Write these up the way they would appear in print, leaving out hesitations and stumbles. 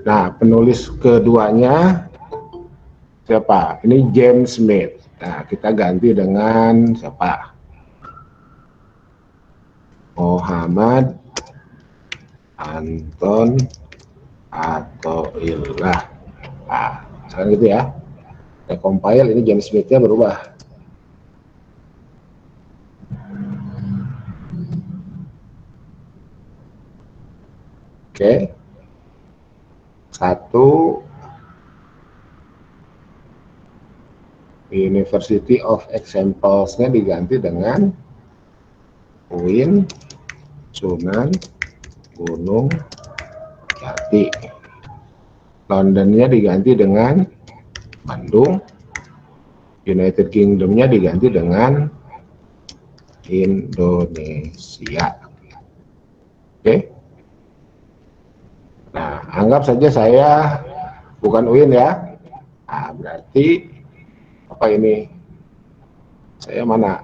Nah, penulis keduanya siapa? Ini James Smith. Nah, kita ganti dengan siapa? Muhammad Anton Athoillah. Nah, sekarang gitu ya. Kita compile, ini James Smith-nya berubah. Oke. Satu, University of Examples-nya diganti dengan UIN Sunan Gunung Jati. Londonnya diganti dengan Bandung. United Kingdom-nya diganti dengan Indonesia. Oke. Nah, anggap saja saya bukan UIN ya. Nah, berarti apa ini? Saya mana?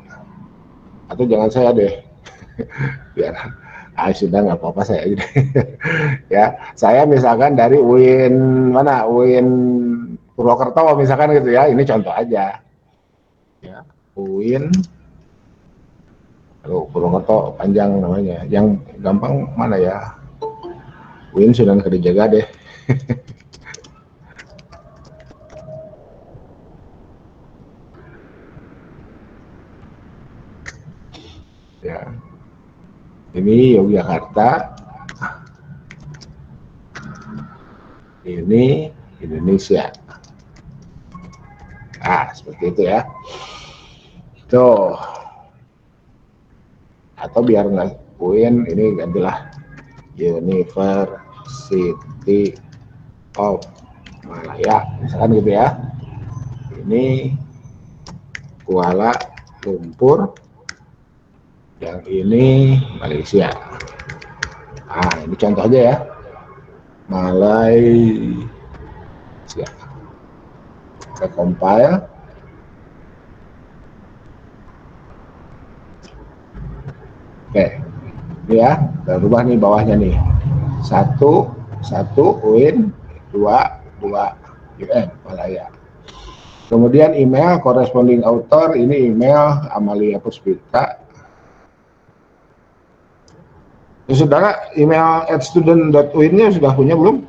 Atau jangan saya deh. Biar sudah nggak apa-apa saya aja. Ya, saya misalkan dari UIN mana? UIN Purwokerto misalkan gitu ya. Ini contoh aja. Ya, UIN Purwokerto panjang namanya. Yang gampang mana ya? UIN Sunan Kalijaga deh. Ya, ini Yogyakarta, ini Indonesia. Ah, seperti itu ya. Tuh. Atau biar nggak UIN, ini gantilah University of Malaya, misalkan gitu ya. Ini Kuala Lumpur, yang ini Malaysia. Nah, ini contoh aja ya. Malaysia. Kita compile. Oke, ini ya, kita rubah nih bawahnya nih. Satu UIN, dua UN Malaya. Kemudian email corresponding author, ini email Amalia Puspita. Ya, saudara, email @student.uin-nya sudah punya belum?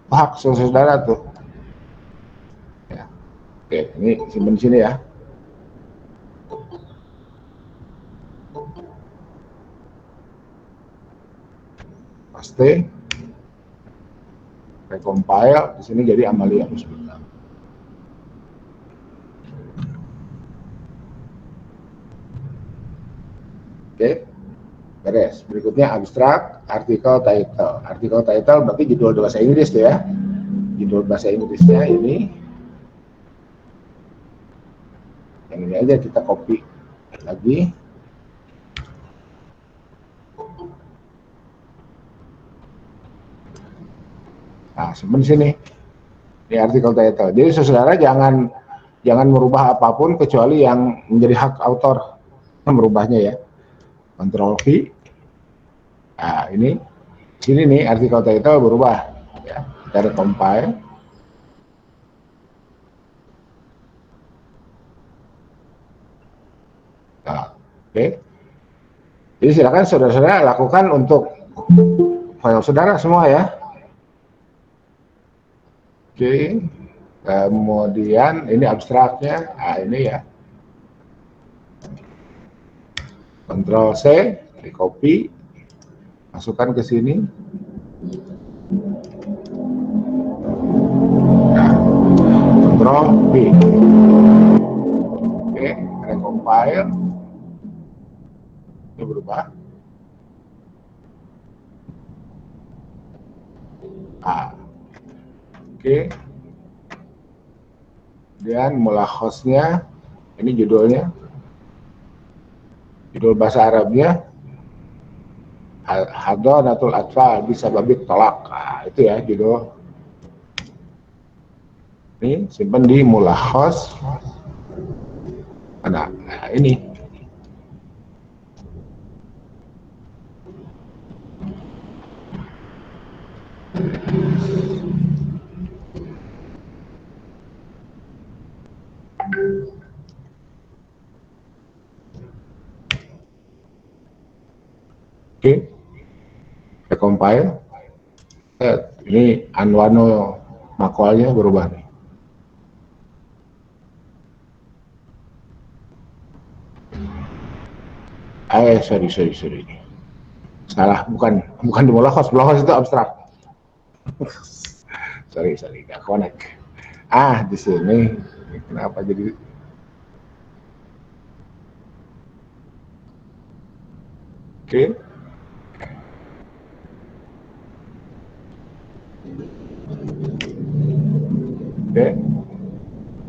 Hak saudara tuh. Ya. Oke, ini simpan di sini ya. Paste, recompile, di sini jadi Amalia Puspita. Oke, beres. Berikutnya abstrak, artikel, title. Artikel, title berarti judul bahasa Inggris tuh ya. Judul bahasa Inggrisnya ini, yang ini aja kita copy lagi. Nah, simpan di sini. Ini artikel title. Jadi saudara jangan merubah apapun kecuali yang menjadi hak autor merubahnya ya. Ctrl V. Nah, ini sini nih artikel title berubah ya. Kita recompile. Nah, oke. Jadi silakan saudara-saudara lakukan untuk file saudara semua ya. Oke. Kemudian ini abstraknya. Nah, ini ya. Ctrl C, di copy, masukkan ke sini. Nah, Ctrl V. Oke, recompile. Ini berubah. Ah. Oke. Kemudian mulai hostnya, ini judulnya. Judul bahasa Arabnya Hadanatul Atfal bisa babit tolak. Nah, itu ya judul. Ini simpan di mulahos. Nah, ini Oke, recompile. Ini Anwano makwalnya berubah nih. Sorry. Salah, bukan di Molokos itu abstrak. sorry, nggak connect. Di sini kenapa jadi oke.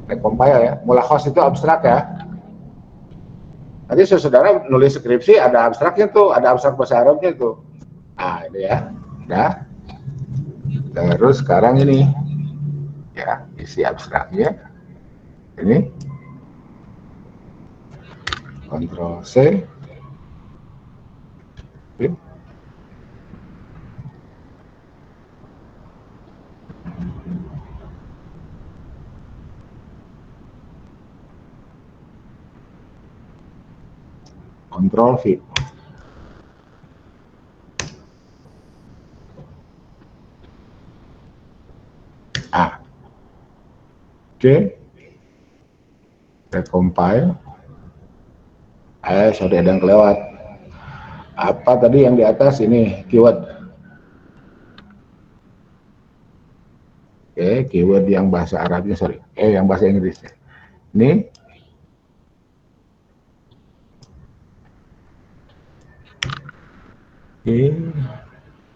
Recompile ya. Molokos itu abstrak ya. Tadi saudara nulis skripsi ada abstraknya tuh, ada abstrak bahasa Arabnya tuh. Ini ya. Udah. Terus sekarang ini ya, isi abstraknya ini Ctrl C. Oke. Ctrl V. Oke. Recompile. Sorry ada yang kelewat. Apa tadi yang di atas ini keyword? Oke, keyword yang bahasa Arabnya yang bahasa Inggrisnya. Ini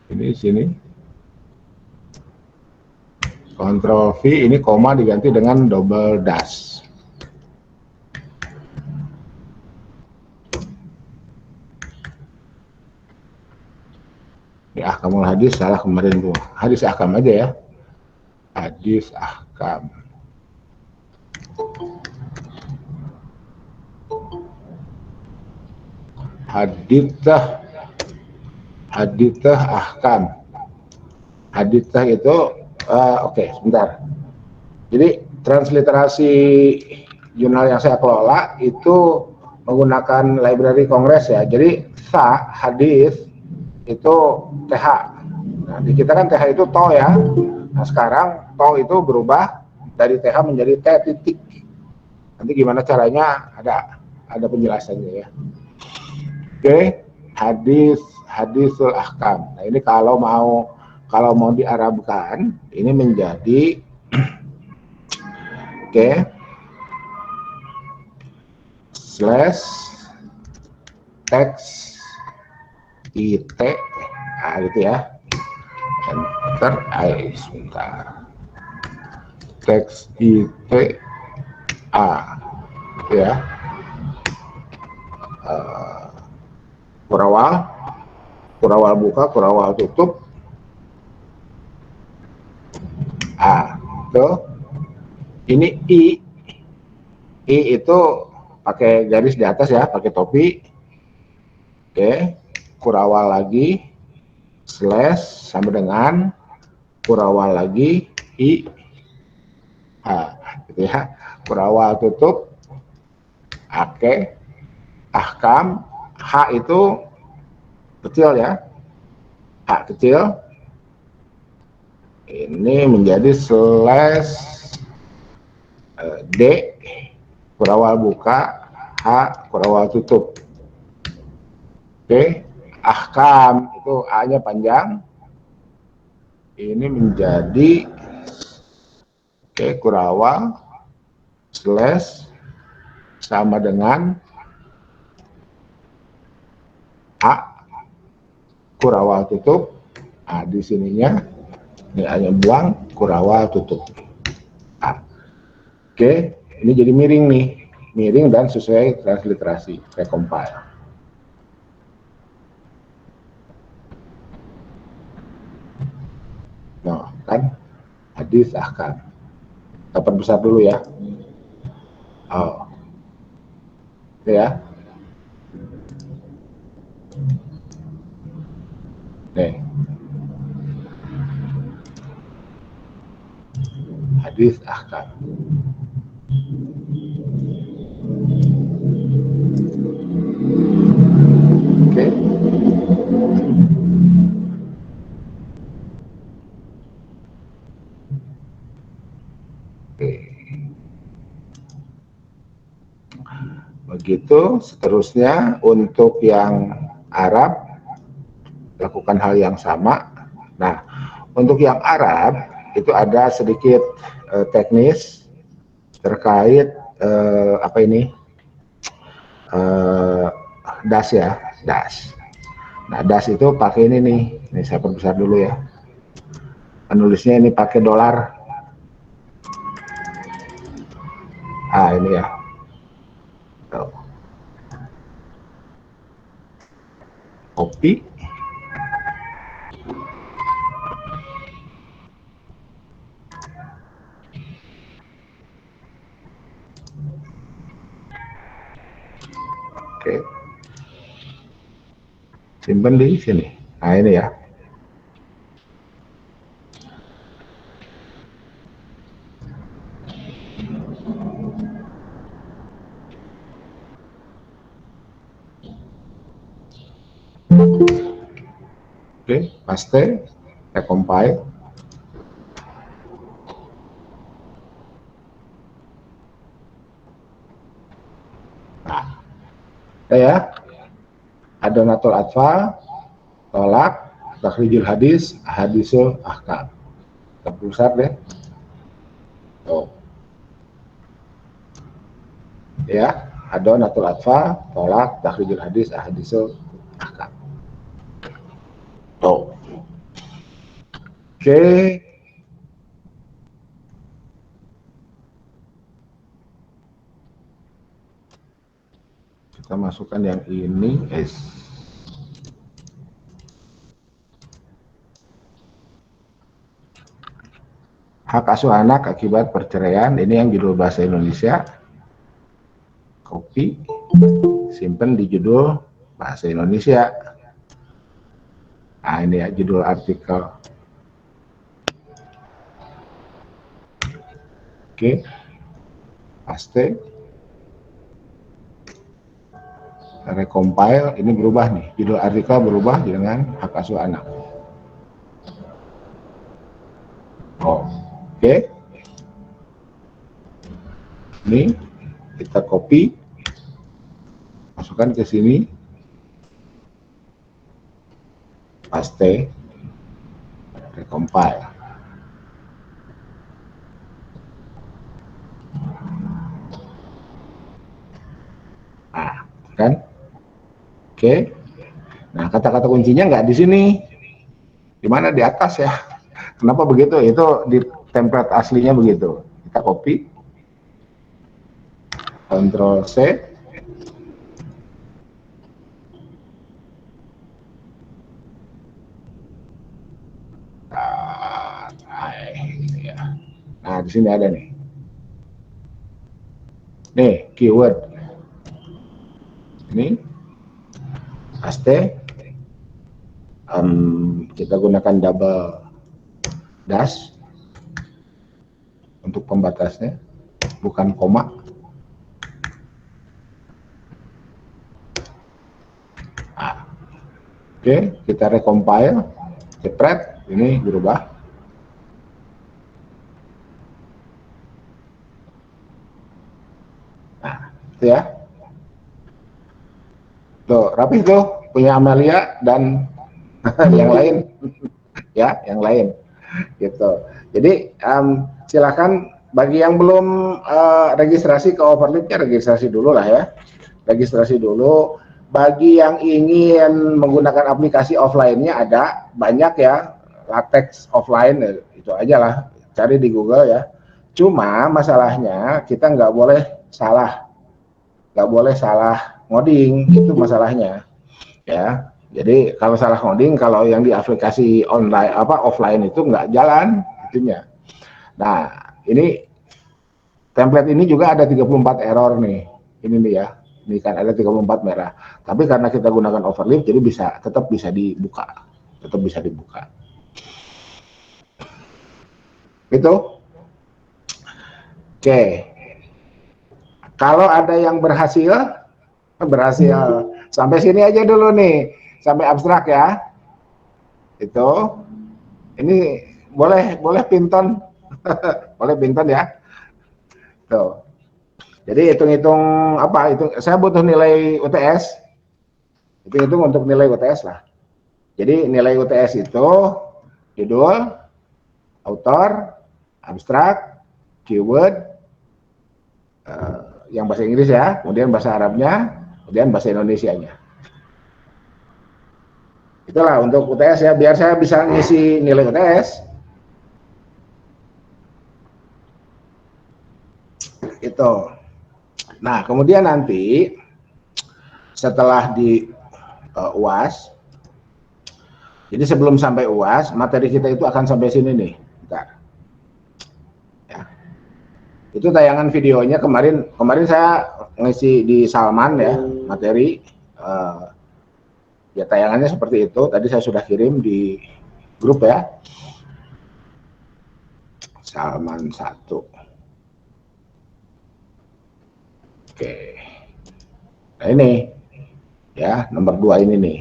ini sini. Ctrl V, ini koma diganti dengan double dash. Ya, Ahkamul Hadis salah kemarin tuh. Hadis Ahkam aja ya. Hadis Ahkam. Hadithah Ahkam. Hadithah itu oke, sebentar. Jadi transliterasi jurnal yang saya kelola itu menggunakan library Kongres ya. Jadi hadis itu TH. Nah, di kita kan TH itu to ya. Nah, sekarang to itu berubah dari TH menjadi T titik. Nanti gimana caranya ada penjelasannya ya. Oke, hadisul ahkam. Nah, ini kalau mau diarabkan ini menjadi slash teks it gitu ya, enter sebentar, teks it ya, kurawal buka, kurawal tutup, tuh ini i itu pakai garis di atas ya, pakai topi. Kurawal lagi slash sama dengan kurawal lagi i gitu ya, kurawal tutup. Ahkam, H itu kecil ya, H kecil. Ini menjadi slash D kurawal buka, H kurawal tutup. Ahkam itu A-nya panjang. Ini menjadi kurawal slash sama dengan A kurawal tutup. Di sininya ini hanya buang kurawal tutup. Ini jadi miring nih, miring dan sesuai transliterasi, recompile. Nah, kan hadis ahkam. Kita perbesar dulu ya. Ya. Nih. Hadis ahkam. itu seterusnya untuk yang Arab lakukan hal yang sama. Nah, untuk yang Arab itu ada sedikit teknis terkait apa ini das ya, das. Nah, das itu pakai ini nih. Ini saya perbesar dulu ya. Penulisnya ini pakai dolar. Ah, ini ya. Tuh. Copy. Oke. Simpan di sini. Nah, ini ya. Oke, paste, recompile. Nah, ya, ada natul atfa, tolak, takhrijul hadis, hadisul ahkam. Kita besar deh. Tuh. Ya, ada natul atfa, tolak, takhrijul hadis, hadisul ahkam. Tuh. Oke. Kita masukkan yang ini, hak asuh anak akibat perceraian. Ini yang judul bahasa Indonesia. Copy, simpan di judul bahasa Indonesia. Nah, ini ya judul artikel. Oke, paste, recompile. Ini berubah nih, judul artikel berubah dengan hak asuh anak. Oh, oke. Ini kita copy, masukkan ke sini, paste, recompile. Nah, kan? Oke. Nah, kata-kata kuncinya nggak di sini. Di mana? Di atas ya. Kenapa begitu? Itu di template aslinya begitu. Kita copy, Ctrl C, nah di sini ada nih. Nih keyword. Ini paste. Kita gunakan double dash untuk pembatasnya, bukan koma. Nah, oke, kita recompile, jepret, ini berubah. Nah, itu ya. Tuh, rapi tuh, punya Amelia dan yang lain. Ya, yang lain. Gitu. Jadi, silakan bagi yang belum registrasi ke Overleaf-nya, registrasi dulu lah ya. Registrasi dulu. Bagi yang ingin menggunakan aplikasi offline-nya ada banyak ya, latex offline itu aja lah, cari di Google ya. Cuma masalahnya kita nggak boleh salah ngoding, itu masalahnya ya. Jadi kalau salah ngoding, kalau yang di aplikasi online offline itu nggak jalan itunya. Nah, ini template ini juga ada 34 error nih. Ini nih ya. Ini kan ada 34 merah. Tapi karena kita gunakan overlay jadi tetap bisa dibuka. Tetap bisa dibuka. Itu. Oke. Kalau ada yang berhasil sampai sini aja dulu nih. Sampai abstrak ya. Itu. Ini boleh pinton. Boleh pinton ya. Tuh. Jadi hitung-hitung apa itu? Saya butuh nilai UTS. Hitung-hitung untuk nilai UTS lah. Jadi nilai UTS itu judul, autor, abstrak, keyword, yang bahasa Inggris ya, kemudian bahasa Arabnya, kemudian bahasa Indonesianya. Itulah untuk UTS ya, biar saya bisa ngisi nilai UTS. Itu. Nah, kemudian nanti setelah di UAS, jadi sebelum sampai UAS, materi kita itu akan sampai sini nih. Bentar. Ya. Itu tayangan videonya kemarin saya ngisi di Salman ya, materi. Ya tayangannya seperti itu. Tadi saya sudah kirim di grup ya. Salman 1. Oke. Nah ini ya, nomor 2 ini nih.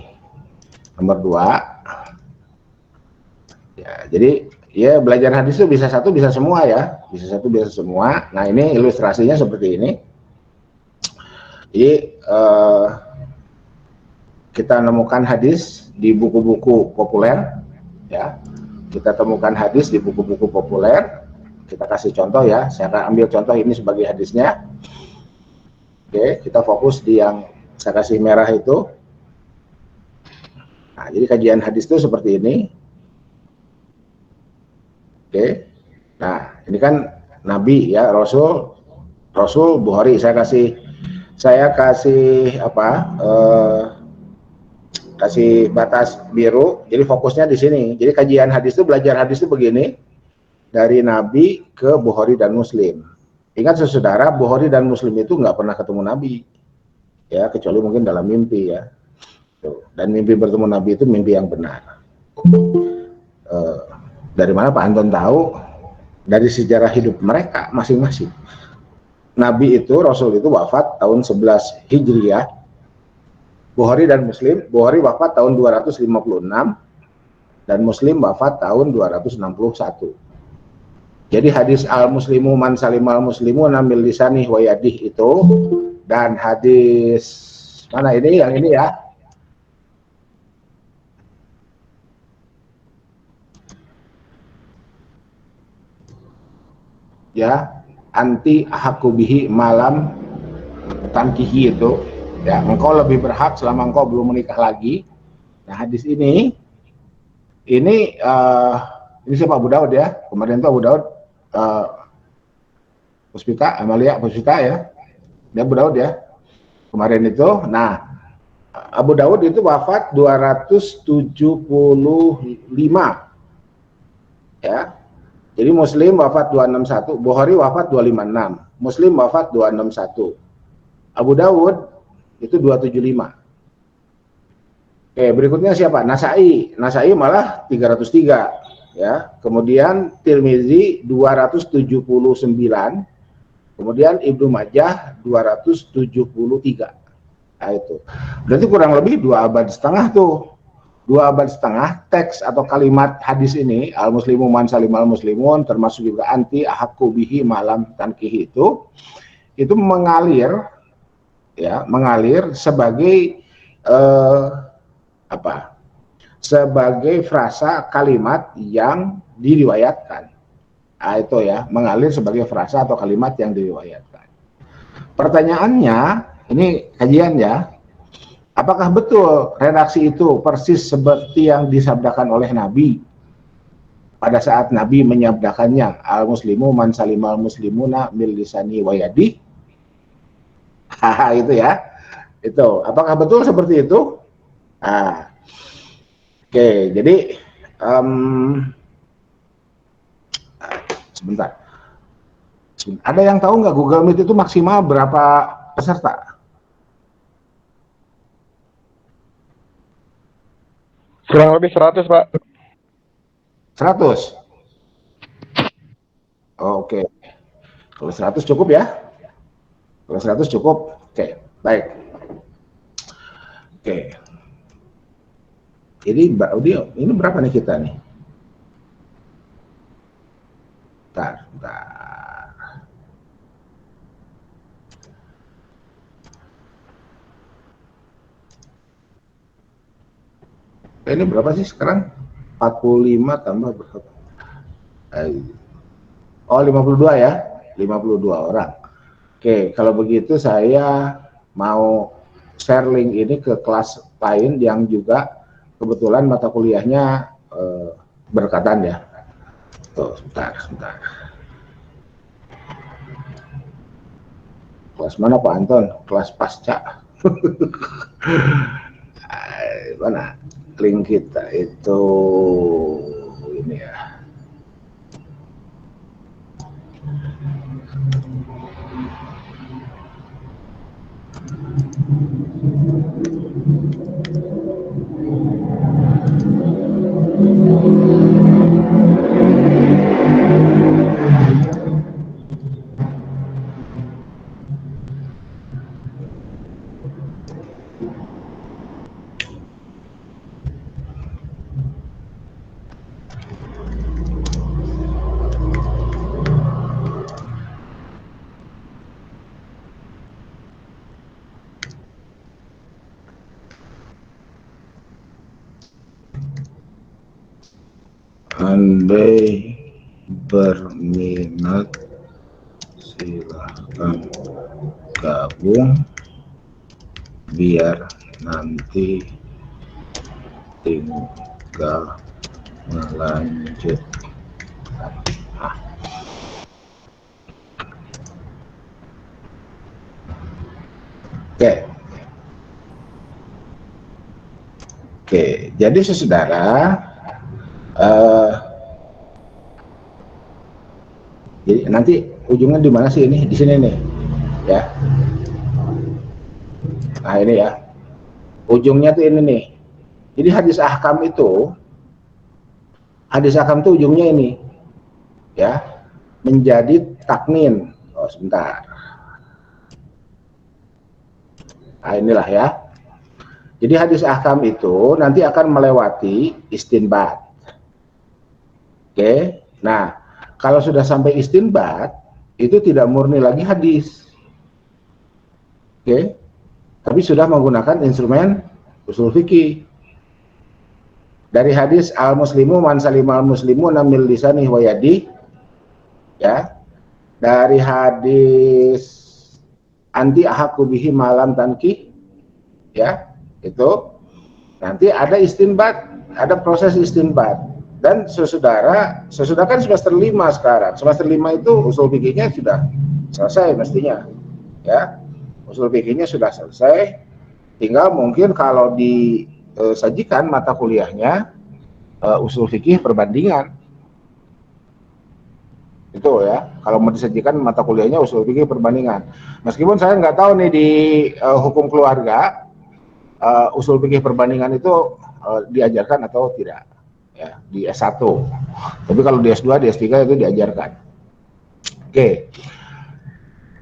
Nomor 2. Ya, jadi ya belajar hadis itu bisa satu bisa semua ya. Bisa satu bisa semua. Nah, ini ilustrasinya seperti ini. Jadi kita nemukan hadis di buku-buku populer ya. Kita temukan hadis di buku-buku populer. Kita kasih contoh ya. Saya akan ambil contoh ini sebagai hadisnya. Oke, kita fokus di yang saya kasih merah itu. Nah, jadi kajian hadis itu seperti ini. Oke. Nah, ini kan Nabi ya, Rasul, Bukhari. Saya kasih apa? Kasih batas biru. Jadi fokusnya di sini. Jadi kajian hadis itu, belajar hadis itu begini, dari Nabi ke Bukhari dan Muslim. Ingat saudara, Bukhari dan Muslim itu nggak pernah ketemu Nabi, ya kecuali mungkin dalam mimpi ya. Dan mimpi bertemu Nabi itu mimpi yang benar. Dari mana Pak Anton tahu? Dari sejarah hidup mereka masing-masing. Nabi itu, Rasul itu wafat tahun 11 Hijriah. Bukhari dan Muslim, Bukhari wafat tahun 256 dan Muslim wafat tahun 261. Jadi hadis al-muslimu man salimal muslimu namil lisanih wa yadih itu, dan hadis mana ini, yang ini ya. Ya, anti ahakubihi malam tankihi itu, ya, engkau lebih berhak selama engkau belum menikah lagi. Nah, hadis ini siapa? Abu Daud ya. Kemarin itu Abu Daud, Puspita, Amalia Puspita ya. Dia Abu Daud ya. Kemarin itu, nah Abu Daud itu wafat 275 ya. Jadi Muslim wafat 261, Bukhari wafat 256, Muslim wafat 261. Abu Dawud itu 275. Oke, berikutnya siapa? Nasai malah 303 ya. Kemudian Tirmizi 279. Kemudian Ibnu Majah 273. Nah, itu. Berarti kurang lebih 2,5 abad tuh. 2,5 abad teks atau kalimat hadis ini, al-muslimu man salimal muslimun, termasuk juga anti ahakku bihi malam tankihi itu mengalir ya, mengalir sebagai sebagai frasa kalimat yang diriwayatkan. Nah, itu ya, mengalir sebagai frasa atau kalimat yang diriwayatkan. Pertanyaannya, ini kajian ya, apakah betul redaksi itu persis seperti yang disabdakan oleh Nabi pada saat Nabi menyabdakannya, al-muslimu man salimal muslimuna mil lisani wa yadi? Itu ya. Itu, apakah betul seperti itu? Nah, oke, jadi sebentar. Ada yang tahu nggak Google Meet itu maksimal berapa peserta? Kurang lebih 100, Pak. 100? Oh, oke. Kalau 100 cukup ya? Kalau 100 cukup? Oke, baik. Oke. Jadi Mbak Audio, ini berapa nih kita nih? Bentar. Ini berapa sih sekarang? 45 tambah berapa? Oh, 52 ya? 52 orang. Oke, kalau begitu saya mau share link ini ke kelas lain yang juga kebetulan mata kuliahnya berdekatan ya. Tuh, sebentar. Kelas mana Pak Anton? Kelas pasca. Mana link kita itu ini ya. Andai berminat silahkan gabung biar nanti tinggal melanjut. Oke, jadi saudara, jadi nanti ujungnya di mana sih ini? Di sini nih, ya. Nah ini ya, ujungnya tuh ini nih. Jadi hadis ahkam itu ujungnya ini, ya, menjadi taknin. Oh sebentar. Nah inilah ya. Jadi hadis ahkam itu nanti akan melewati istinbat. Oke, nah kalau sudah sampai istinbat itu tidak murni lagi hadis. Oke, tapi sudah menggunakan instrumen usul fikih. Dari hadis al-muslimu man salimal muslimu namil lisani wa yadi, ya. Dari hadis anti ahaku bihi malam tanki, ya, itu nanti ada istinbat, ada proses istinbat. Dan saudara kan semester 5 sekarang. Semester 5 itu usul fikihnya sudah selesai mestinya, ya. Usul fikihnya sudah selesai. Tinggal mungkin kalau disajikan mata kuliahnya usul fikih perbandingan. Itu ya, kalau mau disajikan mata kuliahnya usul fikih perbandingan. Meskipun saya nggak tahu nih di hukum keluarga usul fikih perbandingan itu diajarkan atau tidak. Ya, di S1. Tapi kalau di S2, di S3 itu diajarkan. Oke.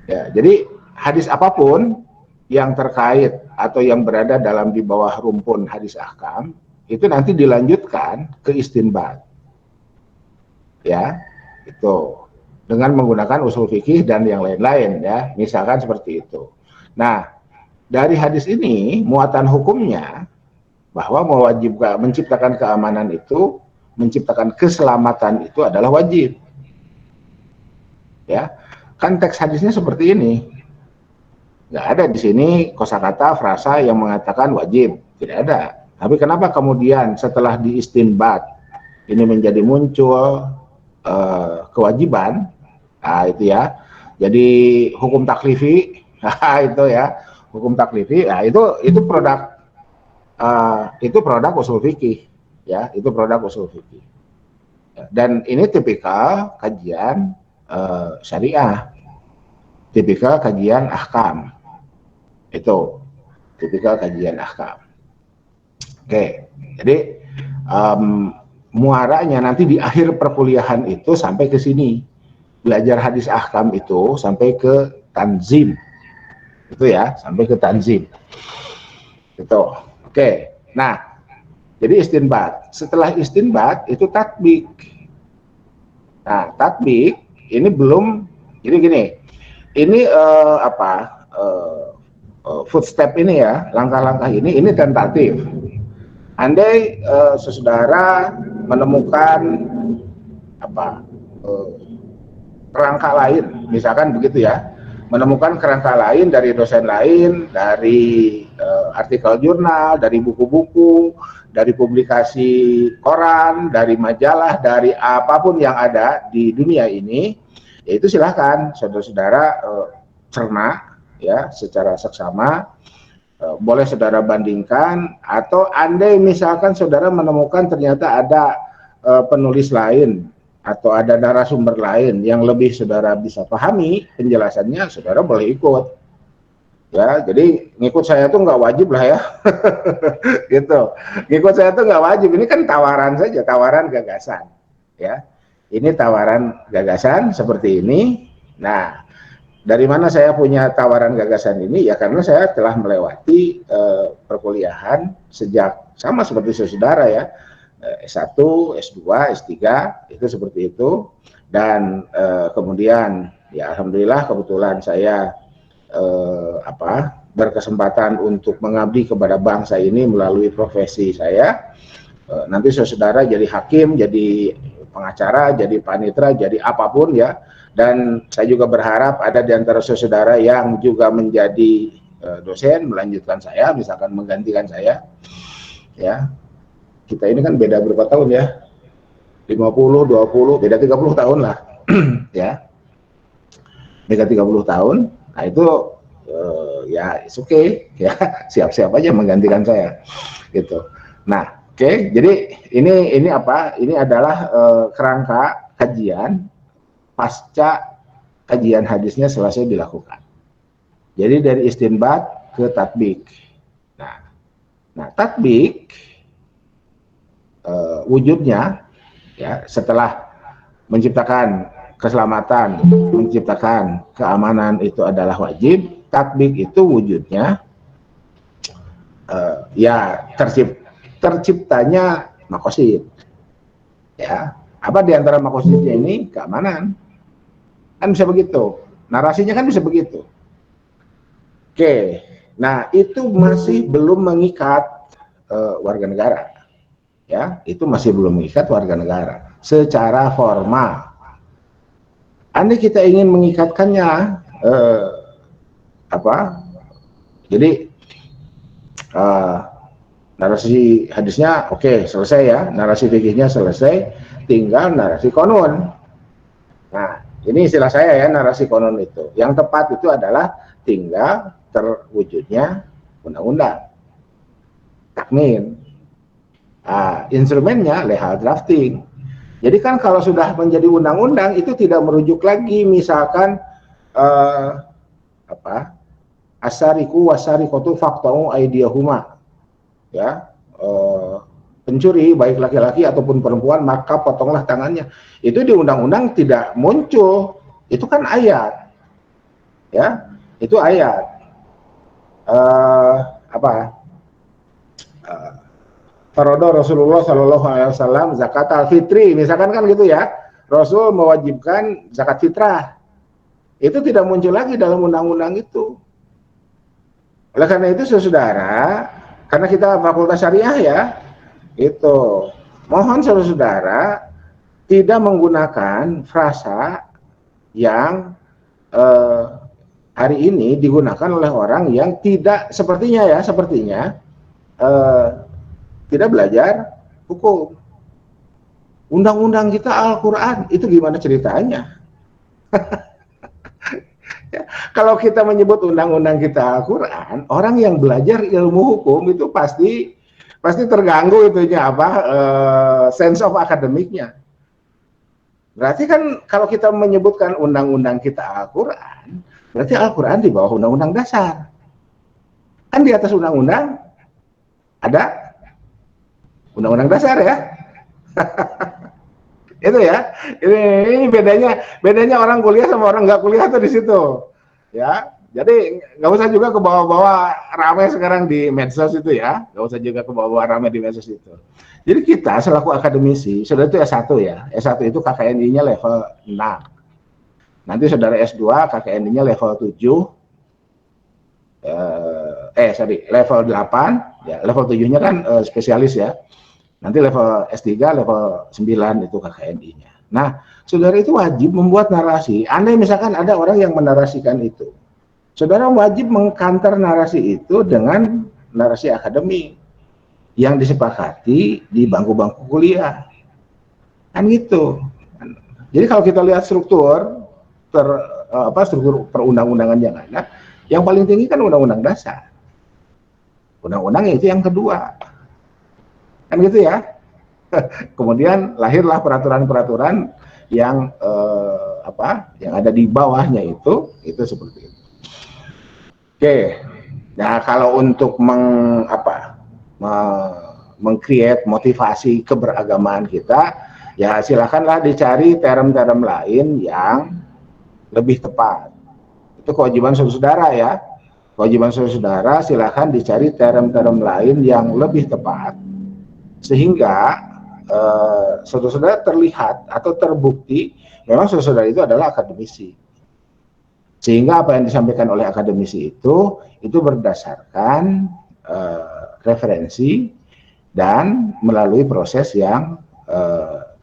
Ya, jadi hadis apapun yang terkait atau yang berada di bawah rumpun hadis ahkam itu nanti dilanjutkan ke istinbat. Ya, itu dengan menggunakan usul fikih dan yang lain-lain ya, misalkan seperti itu. Nah, dari hadis ini muatan hukumnya bahwa mewajibkan menciptakan keamanan itu, menciptakan keselamatan itu adalah wajib. Ya, kan teks hadisnya seperti ini. Nggak ada di sini kosakata frasa yang mengatakan wajib, tidak ada. Tapi kenapa kemudian setelah diistinbat ini menjadi muncul kewajiban? Nah, itu ya. Jadi hukum taklifi, itu ya, hukum taklifi. Nah, itu produk usul fikih, ya, itu produk usul fikih. Dan ini tipikal kajian syariah, tipikal kajian ahkam, itu tipikal kajian ahkam. Oke, jadi muaranya nanti di akhir perkuliahan itu sampai ke sini, belajar hadis ahkam itu sampai ke tanzim, itu ya, sampai ke tanzim, itu. Oke, nah, jadi istinbat. Setelah istinbat itu tatbik. Nah, tatbik ini belum, jadi gini, ini footstep ini ya, langkah-langkah ini tentatif. andai saudara menemukan apa kerangka lain, misalkan begitu ya, menemukan kerangka lain dari dosen lain, dari artikel jurnal, dari buku-buku, dari publikasi koran, dari majalah, dari apapun yang ada di dunia ini, yaitu silahkan saudara-saudara cerna ya secara seksama. Boleh saudara bandingkan, atau andai misalkan saudara menemukan ternyata ada penulis lain atau ada narasumber lain yang lebih saudara bisa pahami penjelasannya, saudara boleh ikut ya. Jadi ngikut saya tuh nggak wajib lah ya. Gitu, ngikut saya tuh nggak wajib, ini kan tawaran saja, tawaran gagasan ya. Ini tawaran gagasan seperti ini. Nah, dari mana saya punya tawaran gagasan ini? Ya karena saya telah melewati perkuliahan sejak sama seperti saudara ya, S1, S2, S3 itu seperti itu. Dan kemudian ya alhamdulillah kebetulan saya berkesempatan untuk mengabdi kepada bangsa ini melalui profesi saya. Nanti saudara jadi hakim, jadi pengacara, jadi panitera, jadi apapun ya. Dan saya juga berharap ada di antara saudara yang juga menjadi dosen, melanjutkan saya, misalkan menggantikan saya. Ya, kita ini kan beda berapa tahun ya? 50, 20, beda 30 tahun lah. Ya, beda 30 tahun. Nah itu ya it's okay ya, siap-siap aja menggantikan saya gitu. Nah, oke, jadi ini apa? Ini adalah kerangka kajian pasca kajian hadisnya selesai dilakukan. Jadi dari istinbat ke tatbik. Nah tatbik wujudnya ya setelah menciptakan keselamatan, menciptakan keamanan itu adalah wajib. Tatbik itu wujudnya ya terciptanya makosid. Ya, apa diantara makosidnya ini? Keamanan. Kan bisa begitu, narasinya kan bisa begitu. Oke, nah itu masih belum mengikat warga negara, ya itu masih belum mengikat warga negara secara formal. Andai kita ingin mengikatkannya, jadi narasi hadisnya oke, selesai ya, narasi fikihnya selesai, tinggal narasi konon. Nah, ini istilah saya ya, narasi konon itu. Yang tepat itu adalah tinggal terwujudnya undang-undang. Takmin. Instrumennya legal drafting. Jadi kan kalau sudah menjadi undang-undang itu tidak merujuk lagi misalkan asariku wasarikotu faktau aidiyahuma. Ya, pencuri baik laki-laki ataupun perempuan maka potonglah tangannya. Itu di undang-undang tidak muncul, itu kan ayat ya, itu ayat Farodo Rasulullah Shallallahu Alaihi Wasallam zakat al-fitri misalkan kan gitu ya, Rasul mewajibkan zakat fitrah, itu tidak muncul lagi dalam undang-undang itu. Oleh karena itu saudara, karena kita fakultas syariah ya, itu mohon saudara tidak menggunakan frasa yang hari ini digunakan oleh orang yang tidak sepertinya tidak belajar hukum. Undang-undang kita Al-Quran itu gimana ceritanya? Ya, kalau kita menyebut undang-undang kita Al-Quran, orang yang belajar ilmu hukum itu pasti terganggu itunya sense of akademiknya. Berarti kan kalau kita menyebutkan undang-undang kita Al-Quran, berarti Al-Quran di bawah undang-undang dasar. Kan di atas undang-undang ada undang-undang dasar ya. Itu ya. Ini bedanya orang kuliah sama orang nggak kuliah tuh di situ. Ya. Jadi nggak usah juga ke bawah-bawah ramai sekarang di medsos itu ya. Nggak usah juga ke bawah-bawah ramai di medsos itu. Jadi kita selaku akademisi, saudara itu S1 ya. S1 itu KKNI-nya level 6. Nanti saudara S2 KKNI-nya level 7. level 8, ya level 7-nya kan spesialis ya. Nanti level S3, level 9 itu KKNI-nya. Nah, saudara itu wajib membuat narasi. Andai misalkan ada orang yang menarasikan itu, saudara wajib mengkanter narasi itu dengan narasi akademik yang disepakati di bangku-bangku kuliah. Kan gitu. Jadi kalau kita lihat struktur struktur perundang-undangan yang ada, yang paling tinggi kan undang-undang dasar. Undang-undang itu yang kedua. Kan gitu ya. Kemudian lahirlah peraturan-peraturan yang yang ada di bawahnya itu seperti itu. Oke. Nah, kalau untuk meng-create motivasi keberagamaan kita, ya silakanlah dicari term-term lain yang lebih tepat. Itu kewajiban saudara ya. Kewajiban saudara silakan dicari term-term lain yang lebih tepat sehingga saudara terlihat atau terbukti memang saudara itu adalah akademisi. Sehingga apa yang disampaikan oleh akademisi itu berdasarkan referensi dan melalui proses yang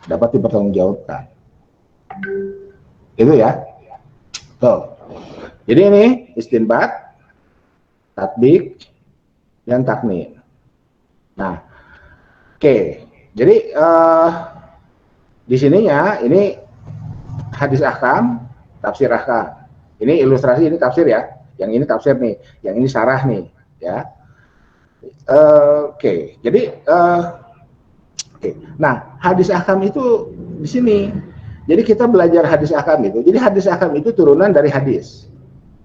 dapat dipertanggungjawabkan. Itu ya. Tuh. Jadi ini istinbat, tatbik, dan taknin. Nah, oke. Jadi di sininya ini hadis ahkam, tafsir ahkam. Ini ilustrasi, ini tafsir ya. Yang ini tafsir nih, yang ini syarah nih, ya. Oke. Jadi nah, hadis ahkam itu di sini. Jadi kita belajar hadis ahkam itu. Jadi hadis ahkam itu turunan dari hadis.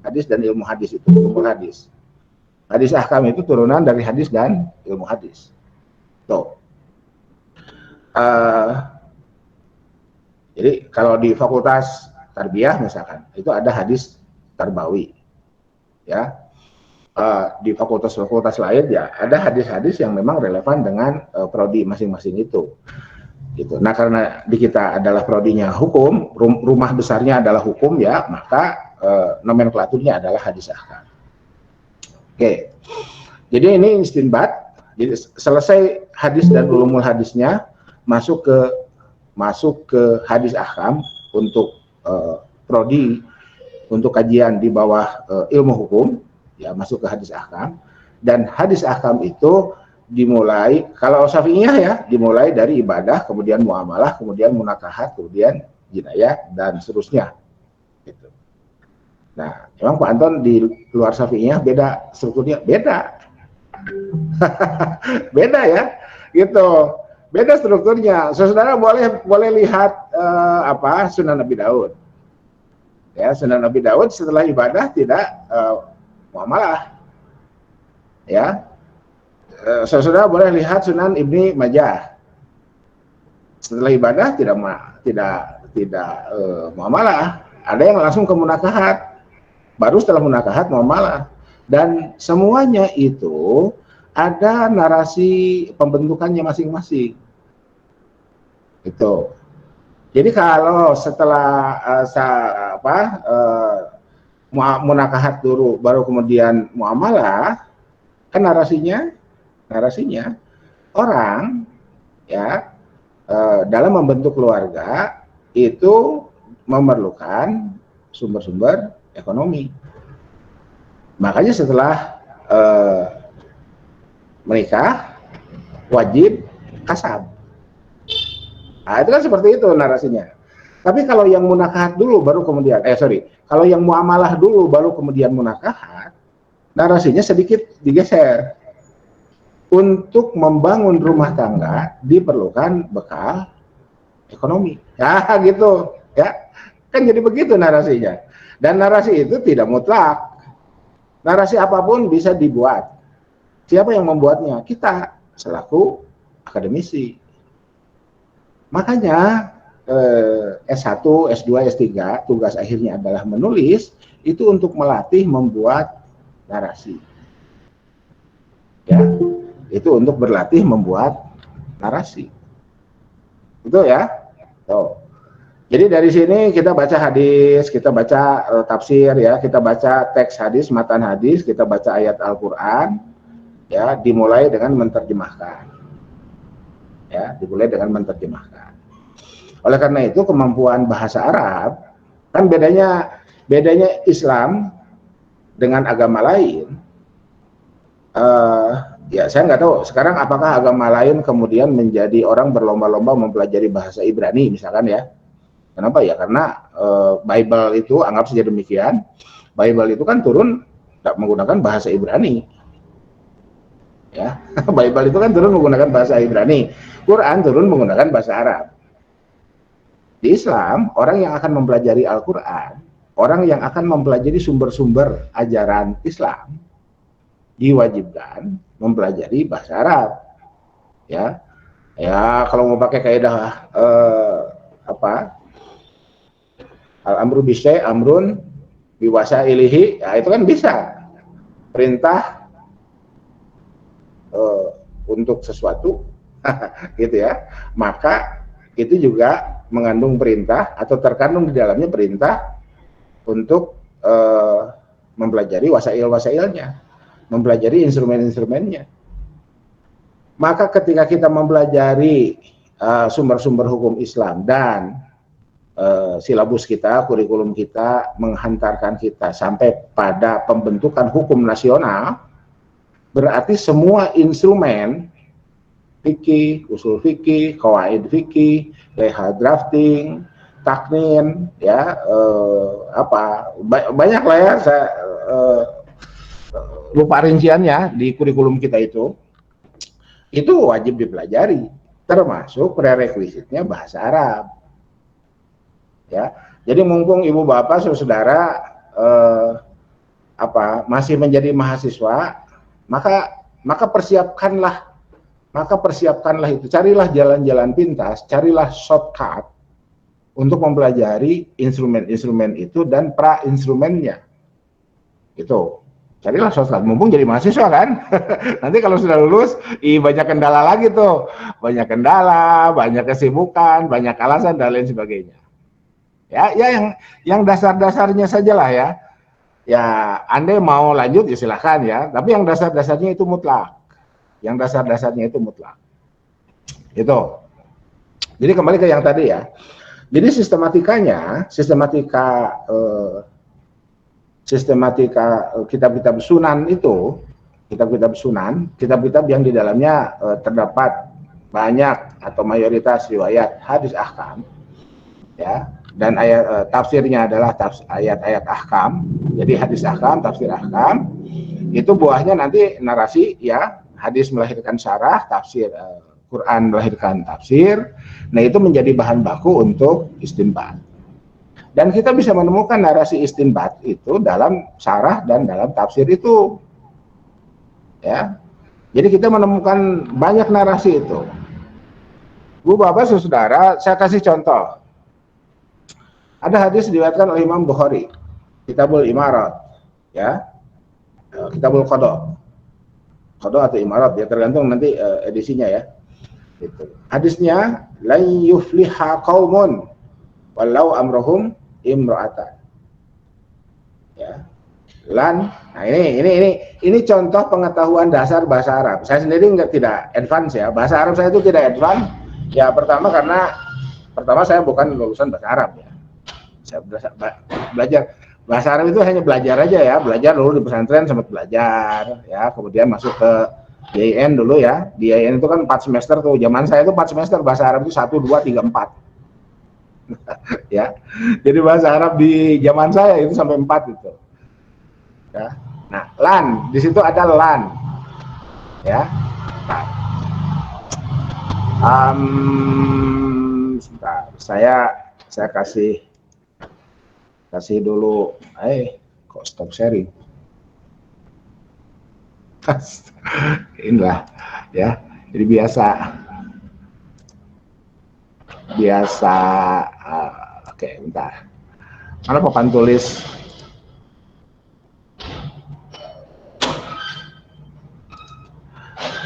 Hadis dan ilmu hadis itu, ilmu hadis. Hadis ahkam itu turunan dari hadis dan ilmu hadis. Tuh. Jadi kalau di fakultas tarbiyah misalkan, itu ada hadis tarbawi. Ya. Di fakultas-fakultas lain ya ada hadis-hadis yang memang relevan dengan prodi masing-masing itu. Gitu. Nah, karena di kita adalah prodinya hukum, rumah besarnya adalah hukum ya, maka nomenklaturnya adalah hadis ahkam. Oke. Jadi ini istinbat. Jadi selesai hadis dan ulumul hadisnya, masuk ke hadis ahkam untuk prodi, untuk kajian di bawah ilmu hukum, ya masuk ke hadis ahkam. Dan hadis ahkam itu dimulai, kalau Syafi'iyah ya, dimulai dari ibadah, kemudian muamalah, kemudian munakahat, kemudian jinayah, dan seterusnya. Gitu. Nah, emang Pak Anton di luar Syafi'iyah beda strukturnya? Beda. Beda ya, gitu. Beda strukturnya. Saudara boleh lihat Sunan Abi Daud. Ya, Sunan Abi Daud setelah ibadah tidak muamalah. Ya. Saudara boleh lihat Sunan Ibni Majah. Setelah ibadah tidak muamalah. Ada yang langsung ke munakahat. Baru setelah munakahat muamalah. Dan semuanya itu ada narasi pembentukannya masing-masing. Itu. Jadi kalau setelah munakahat dulu baru kemudian muamalah, kan narasinya orang ya dalam membentuk keluarga itu memerlukan sumber-sumber ekonomi. Makanya setelah menikah wajib kasab. Nah, itu kan seperti itu narasinya. Tapi kalau yang munakahat dulu baru kemudian kalau yang muamalah dulu baru kemudian munakahat, narasinya sedikit digeser. Untuk membangun rumah tangga diperlukan bekal ekonomi. Ya gitu, ya. Kan jadi begitu narasinya. Dan narasi itu tidak mutlak. Narasi apapun bisa dibuat. Siapa yang membuatnya? Kita selaku akademisi. Makanya S1, S2, S3 tugas akhirnya adalah menulis, itu untuk melatih membuat narasi. Ya. Itu untuk berlatih membuat narasi. Itu ya. Tuh. Jadi dari sini kita baca hadis, kita baca tafsir ya, kita baca teks hadis, matan hadis, kita baca ayat Al-Qur'an ya, dimulai dengan menerjemahkan. Ya, dimulai dengan menerjemahkan. Oleh karena itu kemampuan bahasa Arab kan bedanya Islam dengan agama lain. Ya saya nggak tahu sekarang apakah agama lain kemudian menjadi orang berlomba-lomba mempelajari bahasa Ibrani misalkan ya. Kenapa ya? Karena Bible itu anggap saja demikian. Bible itu kan turun menggunakan bahasa Ibrani. Ya, Bible itu kan turun menggunakan bahasa Ibrani. Quran turun menggunakan bahasa Arab. Di Islam, orang yang akan mempelajari Al-Quran, orang yang akan mempelajari sumber-sumber ajaran Islam, diwajibkan mempelajari bahasa Arab. Ya, ya kalau mau pakai kaidah al-amru bisyai' amrun biwasa ilihi, ya itu kan bisa perintah untuk sesuatu gitu ya, maka itu juga mengandung perintah atau terkandung di dalamnya perintah untuk mempelajari wasail-wasailnya, mempelajari instrumen-instrumennya. Maka ketika kita mempelajari sumber-sumber hukum Islam dan silabus kita, kurikulum kita menghantarkan kita sampai pada pembentukan hukum nasional, berarti semua instrumen fikih, usul fikih, qawaid fikih, leha drafting, taknin, ya banyak lah ya, saya lupa rinciannya di kurikulum kita itu wajib dipelajari, termasuk prerequisite-nya bahasa Arab. Ya, jadi mumpung ibu bapak saudara masih menjadi mahasiswa, maka persiapkanlah itu, carilah jalan-jalan pintas, carilah shortcut untuk mempelajari instrumen-instrumen itu dan pra-instrumennya. Itu. Carilah shortcut, mumpung jadi mahasiswa kan. Nanti kalau sudah lulus, banyak kendala lagi tuh. Banyak kendala, banyak kesibukan, banyak alasan dan lain sebagainya. Ya yang dasar-dasarnya sajalah ya. Ya, Anda mau lanjut ya silahkan ya, tapi yang dasar-dasarnya itu mutlak. Yang dasar-dasarnya itu mutlak. Itu. Jadi kembali ke yang tadi ya. Jadi sistematika kitab-kitab sunan itu, kitab-kitab yang di dalamnya terdapat banyak atau mayoritas riwayat hadis ahkam, ya, dan ayat tafsirnya adalah ayat-ayat ahkam. Jadi hadis ahkam, tafsir ahkam, itu buahnya nanti narasi ya, hadis melahirkan syarah, tafsir Quran melahirkan tafsir. Nah, itu menjadi bahan baku untuk istinbat. Dan kita bisa menemukan narasi istinbat itu dalam syarah dan dalam tafsir itu. Ya. Jadi kita menemukan banyak narasi itu. Bu Bapak Saudara, saya kasih contoh. Ada hadis diriwayatkan oleh Imam Bukhari, Kitabul Imarat, ya. Kitabul Qada. Qada atau Imarat ya, tergantung nanti edisinya ya. Itu. Hadisnya la yufliha qaumun walau amrohum imra'atan. Ya. Nah ini contoh pengetahuan dasar bahasa Arab. Saya sendiri tidak advance ya. Bahasa Arab saya itu tidak advance. Ya pertama saya bukan lulusan bahasa Arab ya. Saya belajar bahasa Arab itu hanya belajar aja ya. Belajar dulu di pesantren sempat belajar ya. Kemudian masuk ke IAIN dulu ya. Di IAIN itu kan 4 semester tuh. Zaman saya itu 4 semester bahasa Arab itu 1, 2, 3, 4. Ya, jadi bahasa Arab di zaman saya itu sampai 4 itu. Ya. Nah, lan di situ ada lan, ya. Nah, sebentar, saya kasih dulu. Kok stop sharing? Inilah, ya. Jadi biasa. Oke, bentar. Mana papan tulis?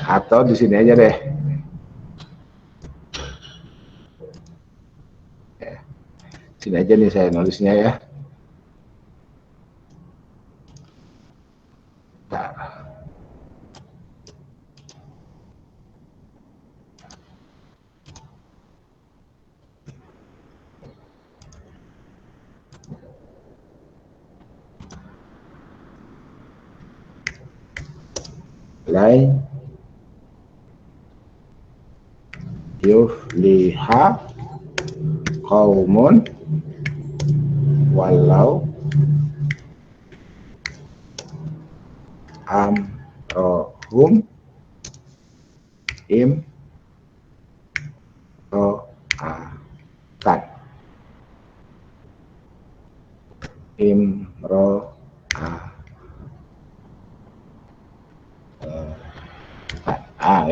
Atau di sini aja deh. Sini aja nih saya nulisnya ya. Bentar. Lai yufliha qaumun walau amrohum imro'atan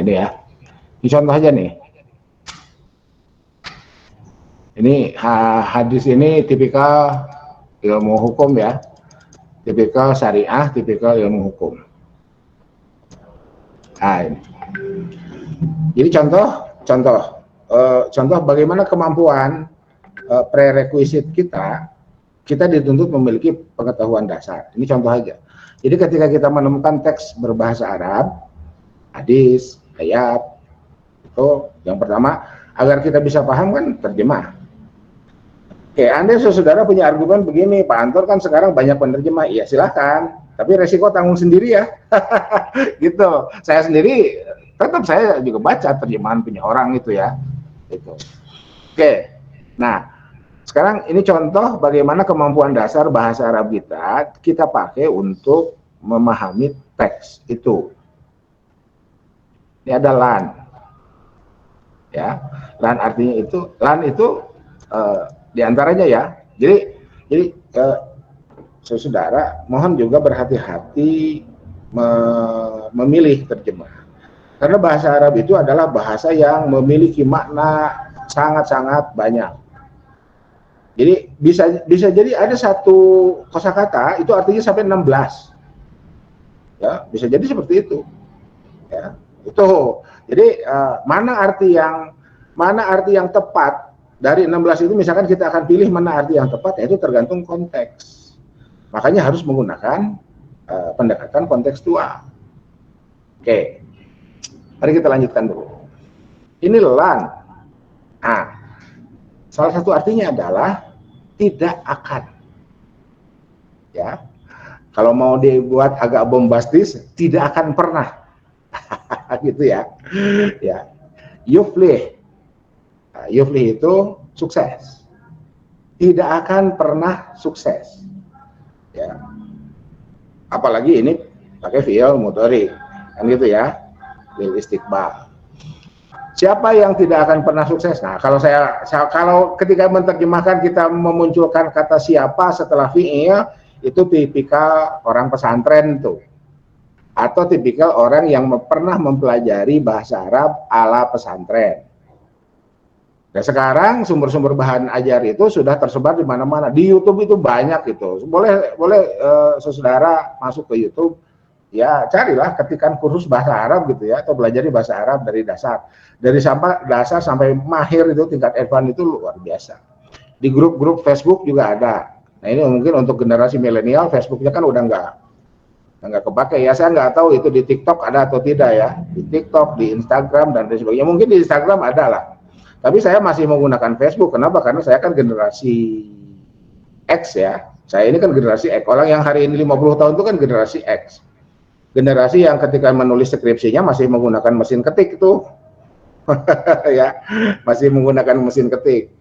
ini ya, ini contoh aja nih. Ini hadis ini tipikal ilmu hukum ya, tipikal syariah, tipikal ilmu hukum. Ini. Jadi contoh bagaimana kemampuan prerequisite kita dituntut memiliki pengetahuan dasar. Ini contoh aja. Jadi ketika kita menemukan teks berbahasa Arab, hadis, ayat, itu yang pertama agar kita bisa paham kan terjemah. Oke, Anda saudara punya argumen begini, Pak Antor kan sekarang banyak penerjemah, iya silahkan, tapi resiko tanggung sendiri ya. Gitu. Saya sendiri tetap saya juga baca terjemahan punya orang itu ya. Gitu. Oke. Nah, sekarang ini contoh bagaimana kemampuan dasar bahasa Arab kita pakai untuk memahami teks itu. Ini ada lan. Ya. Lan artinya itu, diantaranya ya. Jadi saudara mohon juga berhati-hati memilih terjemah. Karena bahasa Arab itu adalah bahasa yang memiliki makna sangat-sangat banyak. Jadi bisa jadi ada satu kosakata itu artinya sampai 16. Ya, bisa jadi seperti itu. Ya, itu. Jadi mana arti yang tepat dari 16 itu, misalkan kita akan pilih mana arti yang tepat, yaitu tergantung konteks. Makanya harus menggunakan pendekatan kontekstual. Oke. Mari kita lanjutkan dulu. Ini lan. Salah satu artinya adalah tidak akan. Ya. Kalau mau dibuat agak bombastis, tidak akan pernah. Gitu ya. Ya. Yuflih. Yuflih itu sukses. Tidak akan pernah sukses. Ya. Apalagi ini pakai fi'il mudhari. Kan gitu ya. Bil istiqbal. Siapa yang tidak akan pernah sukses? Nah, kalau ketika menerjemahkan kita memunculkan kata siapa setelah fi'il, itu tipikal orang pesantren tuh. Atau tipikal orang yang pernah mempelajari bahasa Arab ala pesantren. Dan sekarang sumber-sumber bahan ajar itu sudah tersebar di mana-mana. Di YouTube itu banyak itu. Boleh saudara masuk ke YouTube. Ya, carilah ketikan kursus bahasa Arab gitu ya, atau belajar bahasa Arab dari dasar. Dari dasar sampai mahir itu, tingkat advance itu luar biasa. Di grup-grup Facebook juga ada. Nah, ini mungkin untuk generasi milenial, Facebooknya kan udah nggak kepakai ya. Saya nggak tahu itu di TikTok ada atau tidak ya. Di TikTok, di Instagram, dan sebagainya. Mungkin di Instagram ada lah. Tapi saya masih menggunakan Facebook. Kenapa? Karena saya kan generasi X ya. Saya ini kan generasi X. Orang yang hari ini 50 tahun itu kan generasi X. Generasi yang ketika menulis skripsinya masih menggunakan mesin ketik itu. Ya, masih menggunakan mesin ketik.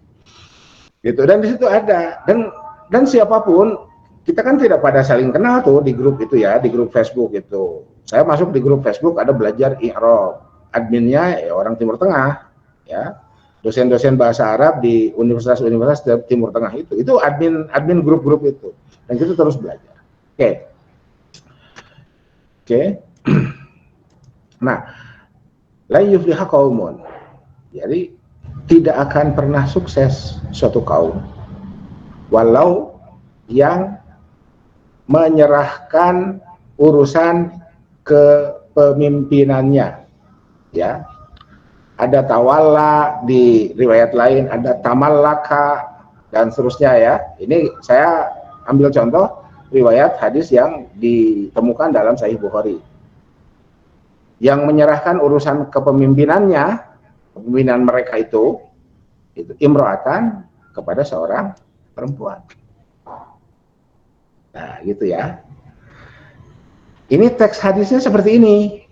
Gitu, dan di situ ada dan siapapun, kita kan tidak pada saling kenal tuh di grup itu ya, di grup Facebook itu. Saya masuk di grup Facebook ada belajar i'rab. Adminnya ya orang Timur Tengah ya. Dosen-dosen bahasa Arab di universitas-universitas Timur Tengah itu admin grup-grup itu. Dan kita terus belajar. Oke. Nah, la yufliha qaumun. Jadi tidak akan pernah sukses suatu kaum walau yang menyerahkan urusan kepemimpinannya. Ya. Ada tawalla, di riwayat lain ada tamallaka, dan seterusnya ya. Ini saya ambil contoh riwayat hadis yang ditemukan dalam Sahih Bukhari. Yang menyerahkan urusan kepemimpinannya, kepemimpinan mereka itu imro'atan kepada seorang perempuan. Nah, gitu ya. Ini teks hadisnya seperti ini.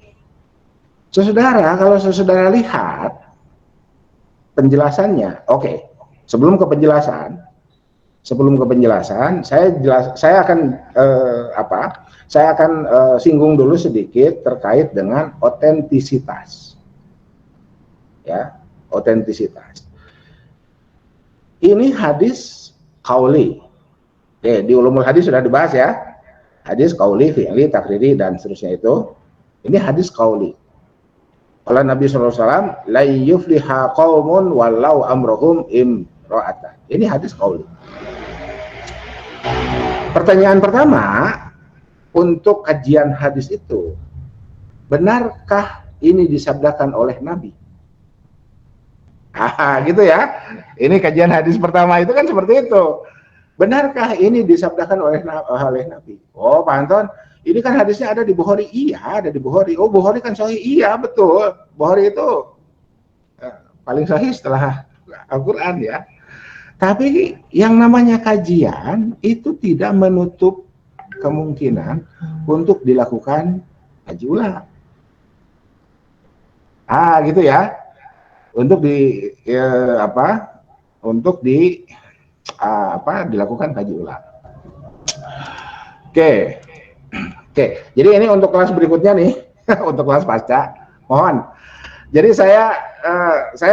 Saudara, kalau saudara lihat penjelasannya, oke. Sebelum ke penjelasan, saya akan singgung dulu sedikit terkait dengan otentisitas. Ya, otentisitas. Ini hadis qauli. Oke, di ulumul hadis sudah dibahas ya. Hadis qauli, fi'li, takriri dan seterusnya itu. Ini hadis qauli. Qala Nabi sallallahu alaihi wasallam, la yufliha qaumun walau amruhum imra'atan. Ini hadis qauli. Pertanyaan pertama untuk kajian hadis itu, benarkah ini disabdakan oleh Nabi? Gitu ya. Ini kajian hadis pertama itu kan seperti itu. Benarkah ini disabdakan oleh Nabi? Oh, Pak Anton, ini kan hadisnya ada di Bukhari. Iya, ada di Bukhari. Oh, Bukhari kan sahih. Iya, betul. Bukhari itu paling sahih setelah Al-Quran ya. Tapi yang namanya kajian itu tidak menutup kemungkinan untuk dilakukan kaji ulang. Gitu ya. Untuk dilakukan kaji ulang. Oke. Jadi ini untuk kelas berikutnya nih, untuk kelas pasca. Mohon. Jadi saya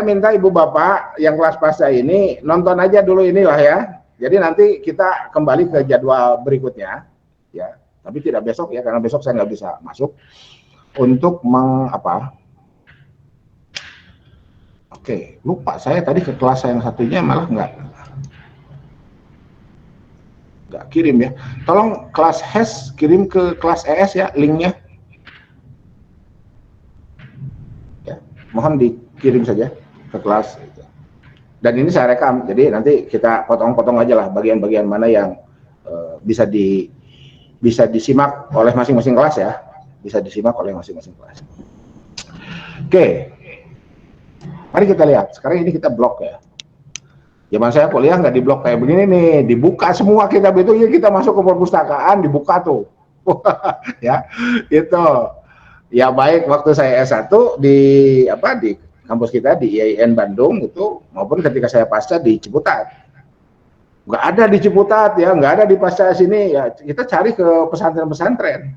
minta ibu bapak yang kelas pasca ini nonton aja dulu inilah ya. Jadi nanti kita kembali ke jadwal berikutnya, ya. Tapi tidak besok ya, karena besok saya nggak bisa masuk untuk Oke, lupa saya tadi ke kelas yang satunya malah nggak kirim ya. Tolong kelas HES kirim ke kelas ES ya linknya. Ya, mohon dikirim saja ke kelas. Dan ini saya rekam, jadi nanti kita potong-potong aja lah bagian-bagian mana yang bisa disimak oleh masing-masing kelas ya. Bisa disimak oleh masing-masing kelas. Oke. Mari kita lihat, sekarang ini kita blok ya. Zaman saya kuliah nggak diblok kayak begini nih, dibuka semua kitab itu, ya kita masuk ke perpustakaan, dibuka tuh. Ya, itu. Ya baik waktu saya S1 di kampus kita di IAIN Bandung itu, maupun ketika saya pasca di Ciputat. Nggak ada di Ciputat ya, nggak ada di pasca sini ya, kita cari ke pesantren-pesantren.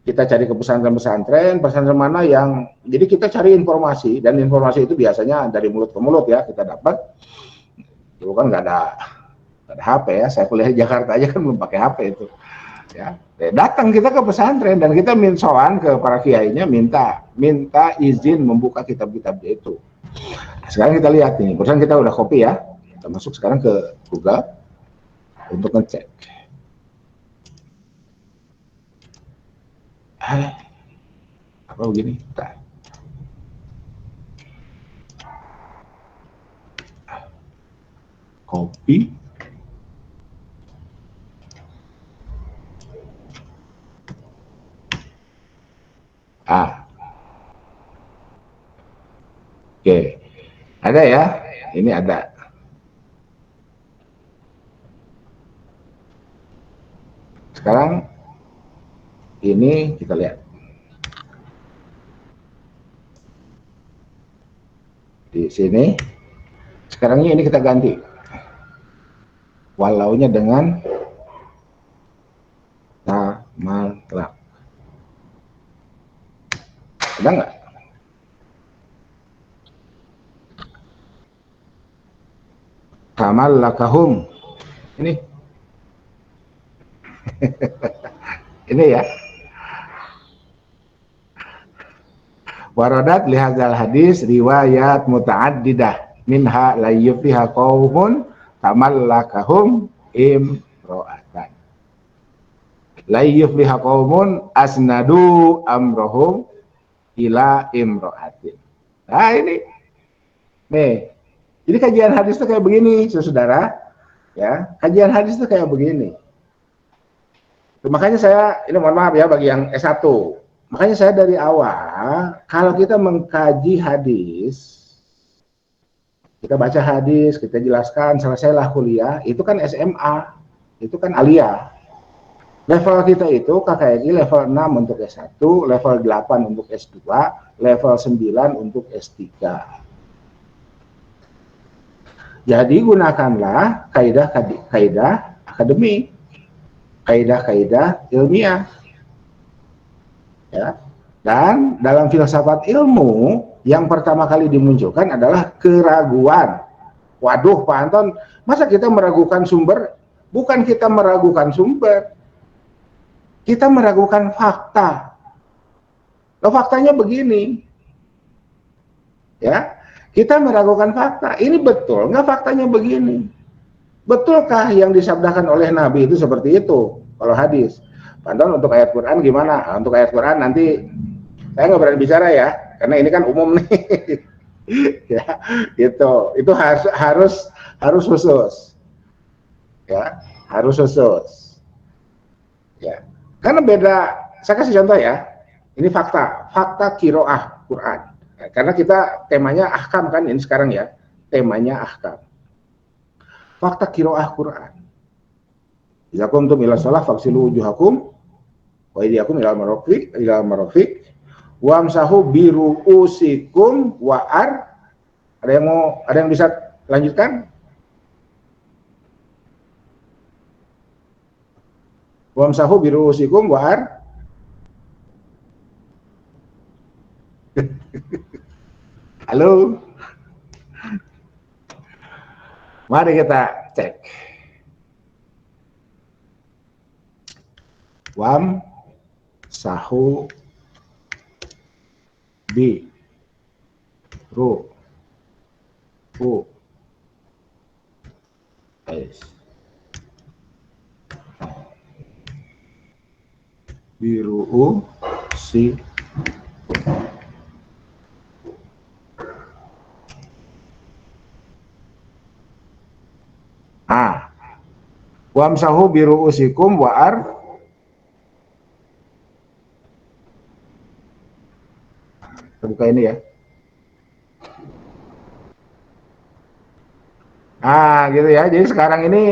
Kita cari ke pesantren mana yang, jadi kita cari informasi, dan informasi itu biasanya dari mulut ke mulut ya, kita dapat. Dulu kan nggak ada HP ya, saya kuliah di Jakarta aja kan belum pakai HP itu. Ya, datang kita ke pesantren dan kita minsoan ke para kiainya, minta izin membuka kitab-kitab itu. Nah, sekarang kita lihat nih, barusan kita udah copy ya, kita masuk sekarang ke Google untuk ngecek. Apa begini? Bentar. Copy. Oke. Ada ya? Ini ada. Sekarang ini kita lihat. Di sini. Sekarang ini kita ganti. Walaunya dengan tamalak. Ada nggak? Tamallakahum. Ini. Ini ya. Waradat lihadzal hadis riwayat muta'addidah minha la yufliha qaumun tamallakahum imro'atan. La yufliha qaumun asnadu amrohum ila imro'atin. Nah ini. Nih. Jadi kajian hadis itu kayak begini, saudara. Ya, kajian hadis itu kayak begini. Makanya saya, ini mohon maaf ya bagi yang S1. Makanya saya dari awal, kalau kita mengkaji hadis, kita baca hadis, kita jelaskan, selesailah kuliah, itu kan SMA, itu kan aliyah. Level kita itu KKNI level 6 untuk S1, level 8 untuk S2, level 9 untuk S3. Jadi gunakanlah kaidah akademik, kaidah ilmiah. Ya. Dan dalam filsafat ilmu, yang pertama kali dimunculkan adalah keraguan. Waduh, Pak Anton, masa kita meragukan sumber? Bukan kita meragukan sumber, kita meragukan fakta. Loh, faktanya begini. Ya, kita meragukan fakta. Ini betul nggak faktanya begini? Betulkah yang disabdakan oleh Nabi itu seperti itu? Kalau hadis. Pak Anton, untuk ayat Quran gimana? Untuk ayat Quran nanti saya nggak berani bicara ya, karena ini kan umum nih. Ya, itu harus khusus. Ya, harus khusus. Ya, karena beda. Saya kasih contoh ya. Ini fakta kiroah Quran. Ya, karena kita temanya ahkam kan ini sekarang ya, temanya ahkam. Fakta kiroah Quran. Idza qumtum ila shalah faghsilu wujuhakum wa aydiyakum ila marafiq wamsahu biruusikum wa'ar. Ada yang bisa lanjutkan? Wamsahu biruusikum wa'ar. Halo. Mari kita cek. Wamsahu bi ru u s biru u si wamsahu biru usikum wa'ar. Kita buka ini ya. Nah, gitu ya. Jadi sekarang ini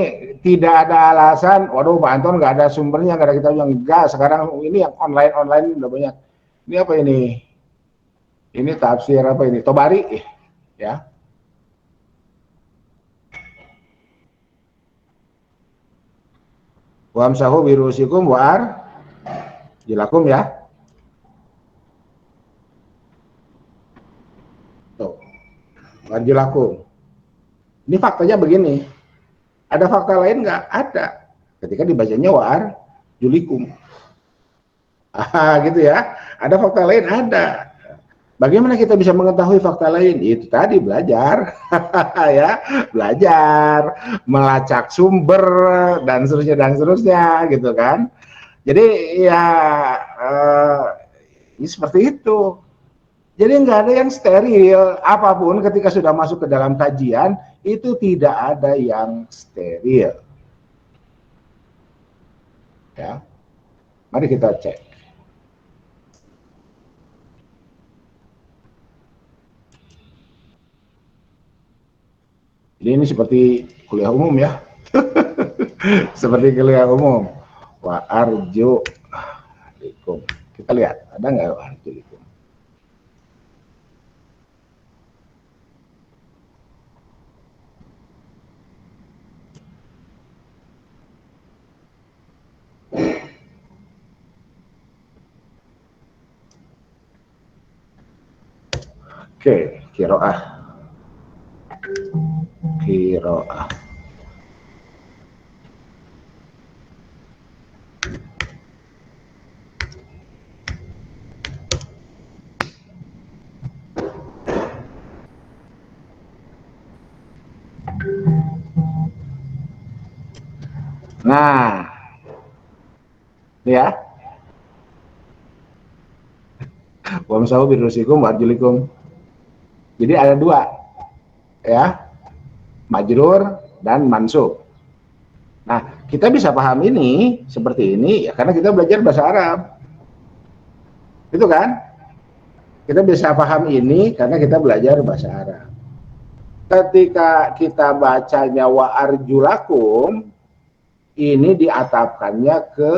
tidak ada alasan, waduh Pak Anton nggak ada sumbernya, nggak ada kita bilang enggak. Sekarang ini yang online udah banyak. Ini apa ini? Ini tafsir apa ini? Tobari, ya. Wamsahu birusikum wa'ar jilakum ya. Tuh. Warjulakum. Ini faktanya begini. Ada fakta lain nggak? Ada. Ketika dibacanya wa'ar julikum. Gitu ya. Ada fakta lain? Ada. Bagaimana kita bisa mengetahui fakta lain? Itu tadi belajar, ya, belajar, melacak sumber dan seterusnya, gitu kan. Jadi ya ini seperti itu. Jadi nggak ada yang steril, apapun ketika sudah masuk ke dalam kajian itu tidak ada yang steril. Ya, mari kita cek. Jadi ini seperti kuliah umum ya. Seperti kuliah umum. Wa arju alaikum. Kita lihat, ada nggak wa arju alaikum? Oke, kiroah. Kiroah. Nah, ya. Wamsahu birusikum warjulikum. Jadi ada dua, ya. majrur, dan mansub. Nah, kita bisa paham ini seperti ini ya karena kita belajar bahasa Arab. Itu kan? Kita bisa paham ini karena kita belajar bahasa Arab. Ketika kita bacanya wa arjulakum, ini diatapkannya ke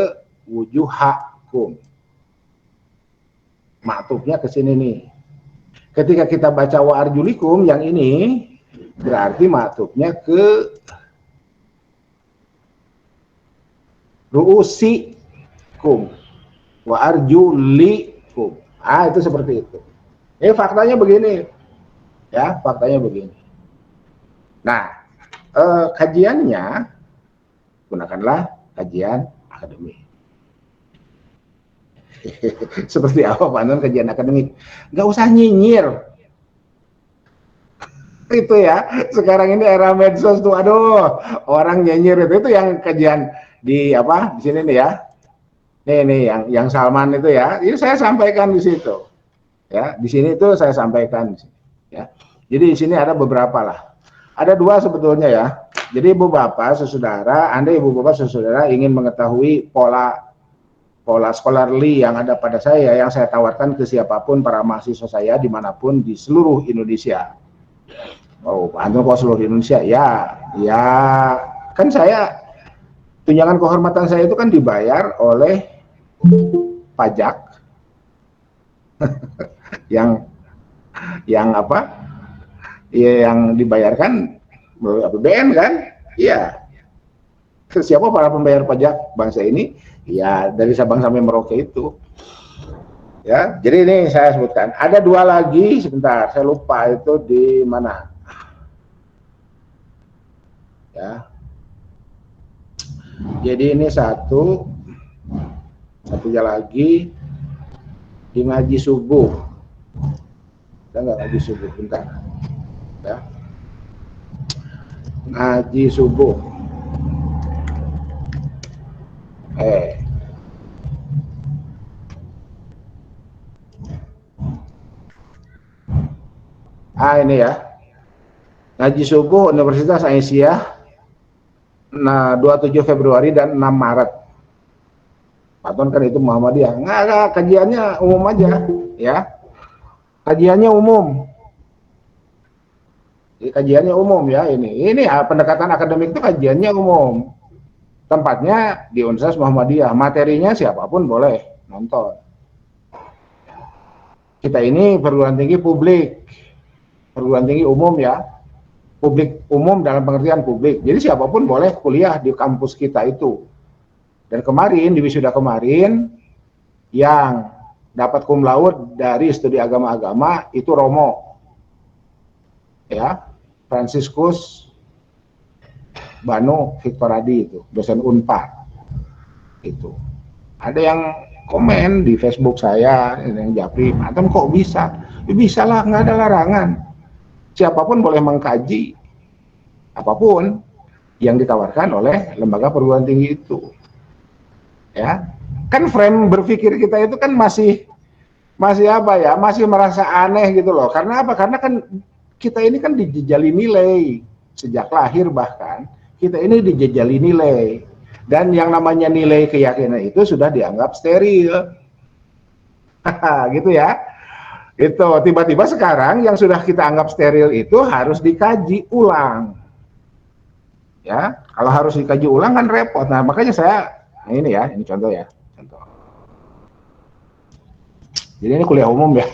wujuhakum. Maktubnya ke sini nih. Ketika kita baca wa arjulikum yang ini berarti maktubnya ke ruusikum wa arjulikum. Itu seperti itu. Ini faktanya begini. Ya, faktanya begini. Nah, kajiannya gunakanlah kajian akademik. Seperti apa Pak Non kajian akademik? Nggak usah nyinyir. Itu ya, sekarang ini era medsos tuh, aduh, orang nyinyir itu yang kajian di apa di sini nih ya. Nih yang Salman itu ya, ini saya sampaikan di situ. Ya, di sini itu saya sampaikan ya. Jadi di sini ada beberapa lah. Ada dua sebetulnya ya. Jadi Ibu Bapak, saudara, Anda Ibu Bapak, saudara ingin mengetahui pola scholarly yang ada pada saya, yang saya tawarkan ke siapapun para mahasiswa saya dimanapun di seluruh Indonesia. Oh, Antum kok seluruh Indonesia? Ya, kan saya tunjangan kehormatan saya itu kan dibayar oleh pajak yang apa? Ya, yang dibayarkan melalui APBN kan? Iya. Siapa para pembayar pajak bangsa ini? Ya, dari Sabang sampai Merauke itu. Ya, jadi ini saya sebutkan. Ada dua lagi, sebentar, saya lupa itu di mana. Ya. Jadi ini satunya lagi di ngaji subuh. Kita nggak ngaji subuh, bentar. Ya. Ngaji subuh. Ini ya. Ngaji subuh Universitas Aisyah. Nah, 27 Februari dan 6 Maret. Paton kan itu Muhammadiyah. Nggak, kajiannya umum aja, ya. Kajiannya umum. Kajiannya umum ya ini. Ini pendekatan akademik itu kajiannya umum. Tempatnya di Universitas Muhammadiyah. Materinya siapapun boleh nonton. Kita ini perguruan tinggi publik. Perguruan tinggi umum ya. Publik umum dalam pengertian publik. Jadi siapapun boleh kuliah di kampus kita itu. Dan kemarin, di wisuda kemarin, yang dapat cum laude dari studi agama-agama itu Romo. Ya, Franciscus Banu Victoradi itu, dosen Unpad. Itu. Ada yang komen di Facebook saya, yang japri, "Antum kok bisa?" Ya, bisa lah, nggak ada larangan. Siapapun boleh mengkaji apapun yang ditawarkan oleh lembaga perguruan tinggi itu. Ya, kan frame berpikir kita itu kan masih apa ya? Masih merasa aneh gitu loh. Karena apa? Karena kan kita ini kan dijejali nilai sejak lahir, bahkan kita ini dijejali nilai, dan yang namanya nilai keyakinan itu sudah dianggap steril. Gitu ya. Itu tiba-tiba sekarang yang sudah kita anggap steril itu harus dikaji ulang. Ya, kalau harus dikaji ulang kan repot. Nah, makanya ini ya, ini contoh ya, contoh. Jadi ini kuliah umum ya.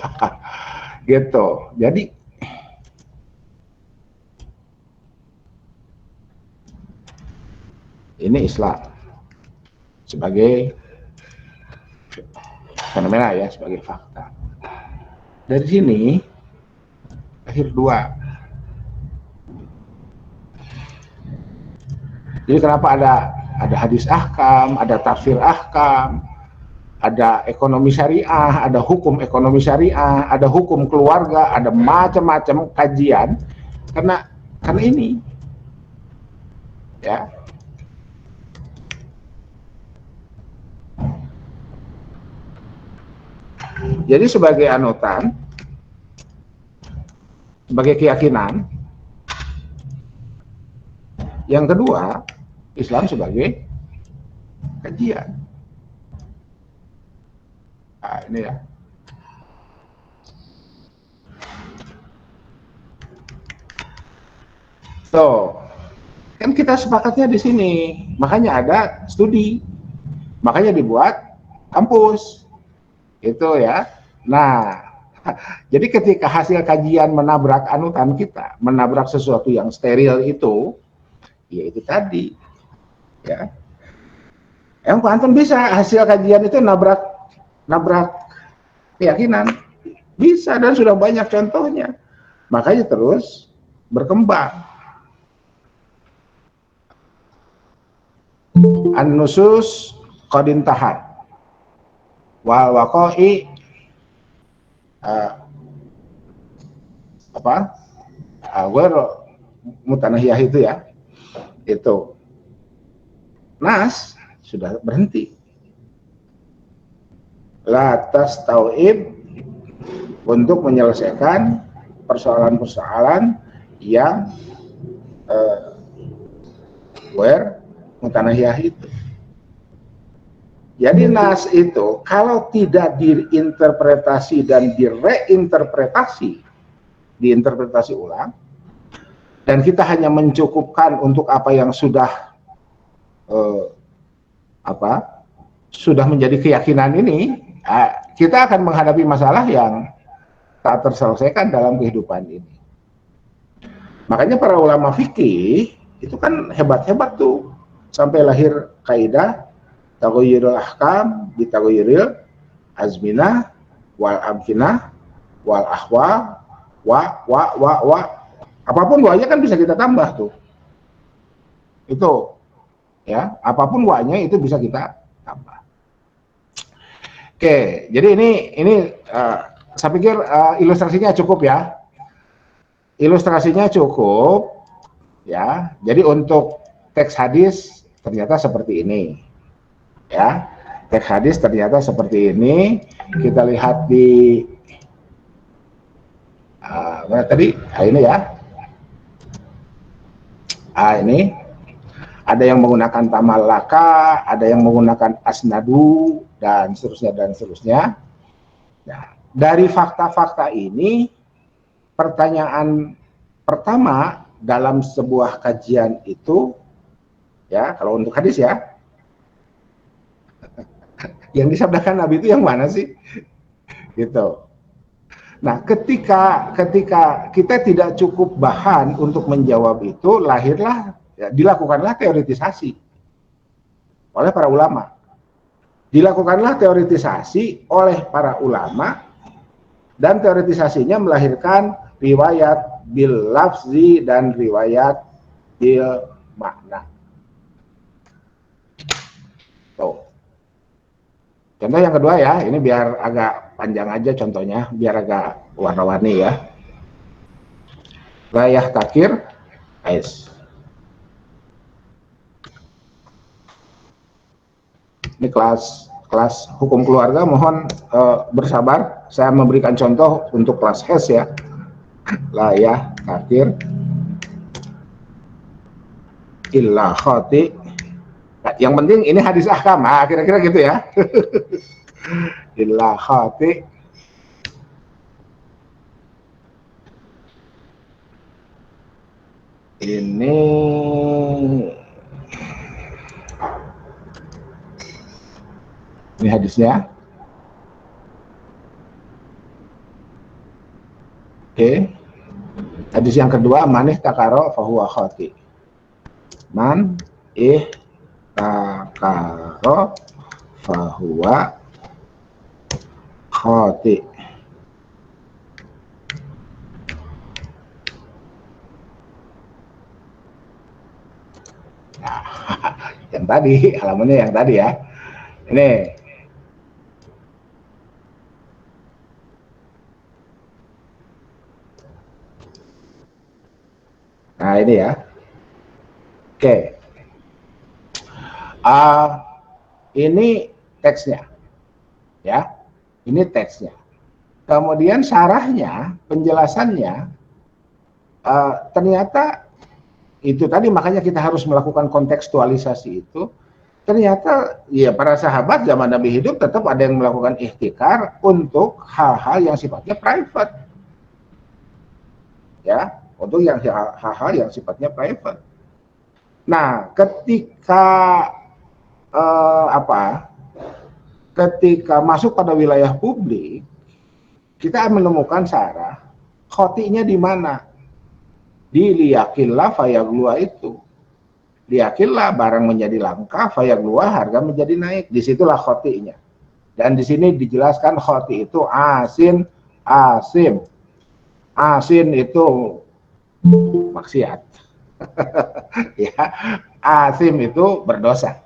Gitu. Jadi ini Islam sebagai fenomena ya, sebagai fakta. Dari sini lahir dua. Jadi kenapa ada hadis ahkam, ada tafsir ahkam, ada ekonomi syariah, ada hukum ekonomi syariah, ada hukum keluarga, ada macam-macam kajian karena ini. Ya. Jadi sebagai anutan, sebagai keyakinan, Yang kedua, Islam sebagai kajian. Nah, ini ya. So, kan kita sepakatnya di sini. Makanya ada studi. Makanya dibuat kampus. Itu ya. Nah, jadi ketika hasil kajian menabrak anutan kita, menabrak sesuatu yang steril itu, ya itu tadi. Ya. Yang Anton bisa hasil kajian itu nabrak keyakinan. Bisa dan sudah banyak contohnya. Makanya terus berkembang. An-nusus qadintahat wal waqa'i mutanahiyah itu ya, itu nas sudah berhenti, la tastau'ib untuk menyelesaikan persoalan-persoalan yang mutanahiyah itu. Jadi nas itu kalau tidak diinterpretasi dan direinterpretasi, diinterpretasi ulang, dan kita hanya mencukupkan untuk apa yang sudah sudah menjadi keyakinan ini, kita akan menghadapi masalah yang tak terselesaikan dalam kehidupan ini. Makanya para ulama fikih itu kan hebat-hebat tuh, sampai lahir kaidah taghayyurul ahkam bi taghayyuril azminah wal amkinah wal ahwal wa apapun wa'nya kan bisa kita tambah tuh. Itu ya, apapun wa'nya itu bisa kita tambah. Oke, jadi ini saya pikir ilustrasinya cukup ya. Ilustrasinya cukup ya. Jadi untuk teks hadis ternyata seperti ini. Ya, teks hadis ternyata seperti ini. Kita lihat di mana tadi? Ini ya. Ini ada yang menggunakan tamallaka, ada yang menggunakan asnadu dan seterusnya. Nah, dari fakta-fakta ini, pertanyaan pertama dalam sebuah kajian itu, ya kalau untuk hadis ya, yang disabdakan Nabi itu yang mana sih? Gitu. Nah, ketika kita tidak cukup bahan untuk menjawab itu, lahirlah, ya, dilakukanlah teoritisasi oleh para ulama. Dilakukanlah teoritisasi oleh para ulama, dan teoritisasinya melahirkan riwayat bil lafzi dan riwayat bil makna. Tuh. Contoh yang kedua ya, ini biar agak panjang aja contohnya, biar agak warna-warni ya. Layah takir, ais. Ini kelas hukum keluarga, mohon bersabar. Saya memberikan contoh untuk kelas HES ya. Layah takir, illa khati. Nah, yang penting ini hadis ahkam, kira-kira gitu ya. Illa khati ini hadisnya. Oke. Hadis yang kedua, manih takaro fahuwa khati. Man takaro fahuwa khati. Nah, yang tadi, halamannya yang tadi ya. Ini. Nah, ini ya. Oke. Ini teksnya. Ya. Ini teksnya. Kemudian syarahnya, penjelasannya ternyata itu tadi makanya kita harus melakukan kontekstualisasi itu. Ternyata ya para sahabat zaman Nabi hidup tetap ada yang melakukan ihtikar untuk hal-hal yang sifatnya private. Ya, untuk yang hal-hal yang sifatnya private. Nah, ketika ketika masuk pada wilayah publik, kita menemukan Sarah, khotinya di mana? Di liyakillah fayaglua itu. Liyakillah barang menjadi langka, fayaglua harga menjadi naik. Disitulah khotinya. Dan di sini dijelaskan khoti itu asin, asim. Asin itu maksiat. Ya, asim itu berdosa.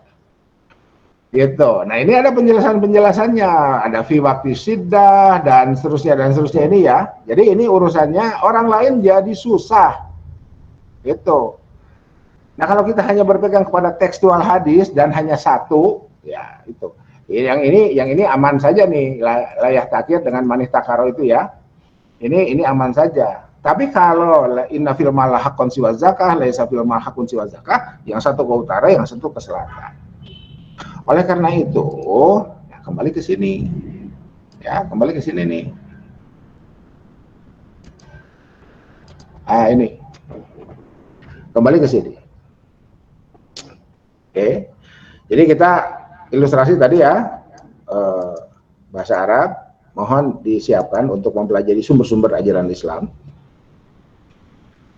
Gitu. Nah, ini ada penjelasannya, ada fi waktu siddah dan seterusnya ini ya. Jadi ini urusannya orang lain jadi susah. Gitu. Nah, kalau kita hanya berpegang kepada tekstual hadis dan hanya satu, ya itu. Yang ini aman saja nih, layah takyid dengan manih takaro itu ya. Ini aman saja. Tapi kalau inna fil mal haqqun siwa zakah, laisa fil mal haqqun siwa zakah, yang satu ke utara, yang satu ke selatan. Oleh karena itu, ya kembali ke sini. Ya, kembali ke sini nih. Ini. Kembali ke sini. Oke. Jadi kita ilustrasi tadi ya, bahasa Arab, mohon disiapkan untuk mempelajari sumber-sumber ajaran Islam.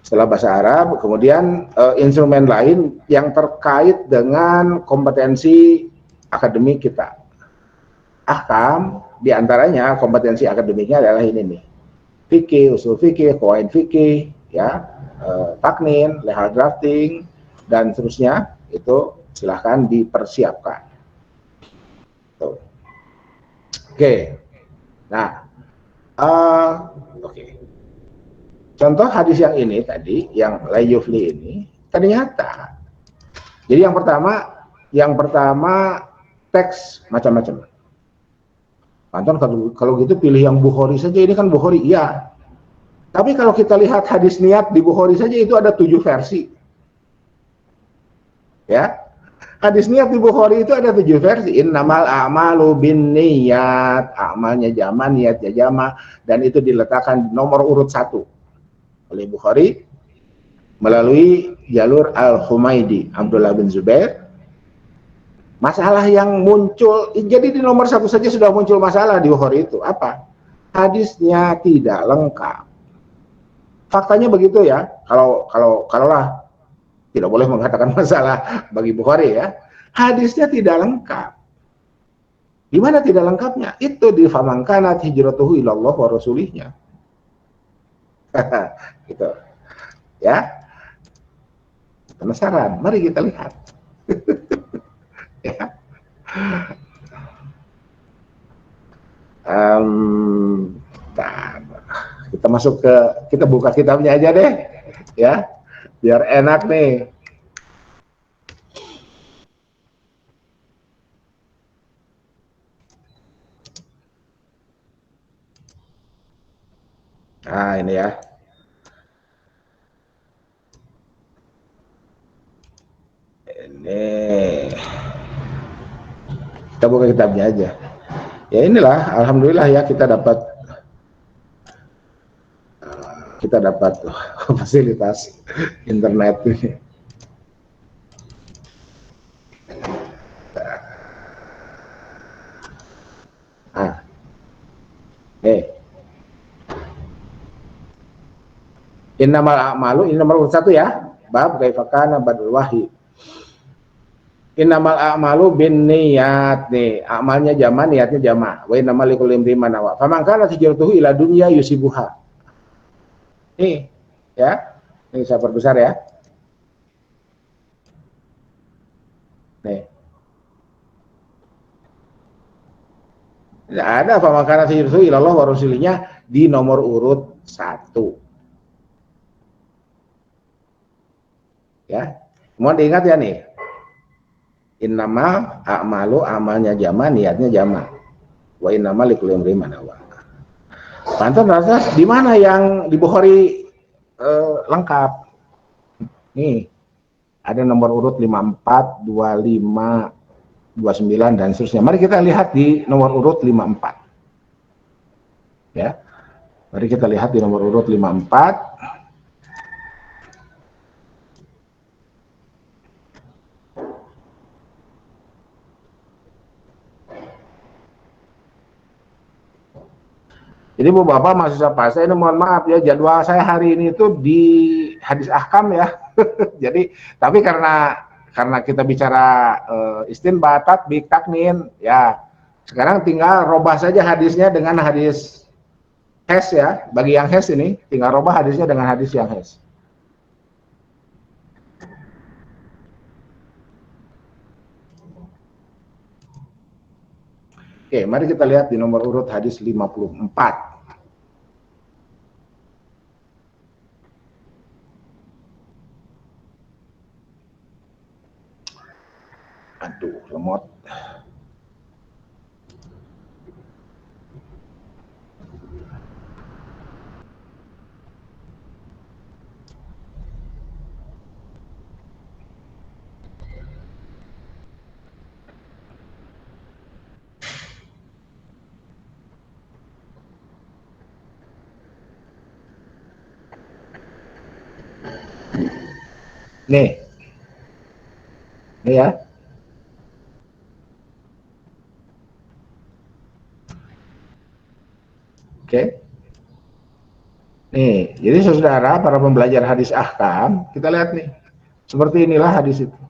Setelah bahasa Arab, kemudian instrumen lain yang terkait dengan kompetensi akademik kita. Ahkam, diantaranya kompetensi akademiknya adalah ini nih. Fikih, usul fikih, qawaid fikih, ya, taknin, legal drafting, dan seterusnya, itu silahkan dipersiapkan. Tuh. Oke. Nah, oke. Contoh hadis yang ini tadi, yang la yufli ini, ternyata. Jadi yang pertama teks macam-macam. Anton kalau gitu pilih yang Bukhari saja, ini kan Bukhari, iya. Tapi kalau kita lihat hadis niat di Bukhari saja itu ada 7 versi. Ya. Hadis niat di Bukhari itu ada 7 versi. Innamal a'malu binniyat, amalnya jama, niatnya jama, dan itu diletakkan di nomor urut 1 oleh Bukhari melalui jalur Al-Humaidi, Abdullah bin Zubair. Masalah yang muncul, jadi di nomor 1 saja sudah muncul masalah di Bukhari itu. Apa? Hadisnya tidak lengkap. Faktanya begitu ya. Kalaulah tidak boleh mengatakan masalah bagi Bukhari ya. Hadisnya tidak lengkap. Di mana tidak lengkapnya? Itu di famangkanat hijratuhu ilallah wa rasulihnya. Gitu. Ya. Penasaran? Mari kita lihat. Ya. Kita masuk ke, kita buka kitabnya aja deh, ya, biar enak nih. Nah, ini ya. Ini kita buka kitabnya aja. Ya inilah, alhamdulillah ya kita dapat fasilitas internet ini. Innamal a'malu, ini nomor 1 ya. Bab kaifa kana badul wahyi. Innamal a'malu binniyat, nih, amalnya jama, niatnya jama. Wa innamal likulli imrin ma nawa. Faman kana hijratuhu ila dunya yusibuha. Nih, ya. Ini saya perbesar ya. Nih. Tidak ada faman kana hijratuhu ila Allah wa rasulihnya di nomor urut 1. Ya. Mohon diingat ya nih. Innama a'malu, amalnya jama, niatnya jama. Wa innama likulli imrin ma nawa. Pantas rasa di mana yang di Bukhari lengkap? Nih, ada nomor urut 54, 25, 29 dan seterusnya. Mari kita lihat di nomor urut 54. Ya. Mari kita lihat di nomor urut 54. Jadi Bu Bapak mahasiswa PASA ini mohon maaf ya, jadwal saya hari ini itu di hadis ahkam ya. Jadi tapi karena kita bicara istinbat, tatbik, taknin ya, sekarang tinggal robah saja hadisnya dengan hadis hes ya. Bagi yang hes ini tinggal robah hadisnya dengan hadis yang hes. Oke, mari kita lihat di nomor urut hadis 54. Aduh, lemot. Nih ya. Oke. Nih, jadi saudara para pembelajar hadis ahkam, kita lihat nih. Seperti inilah hadis itu.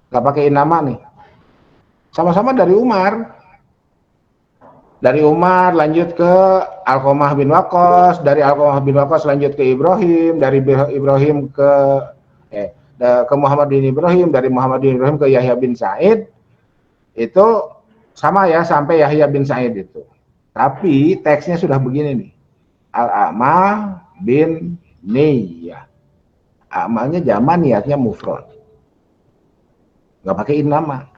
Gak pakai nama nih. Sama-sama dari Umar. Dari Umar lanjut ke Alqamah bin Waqqas, dari Alqamah bin Waqqas lanjut ke Ibrahim, dari Ibrahim ke Muhammad bin Ibrahim, dari Muhammad bin Ibrahim ke Yahya bin Sa'id. Itu sama ya sampai Yahya bin Sa'id itu. Tapi teksnya sudah begini nih. Al-A'ma bin Niyah. Amalnya jaman, niatnya mufrad. Nggak pakai nama.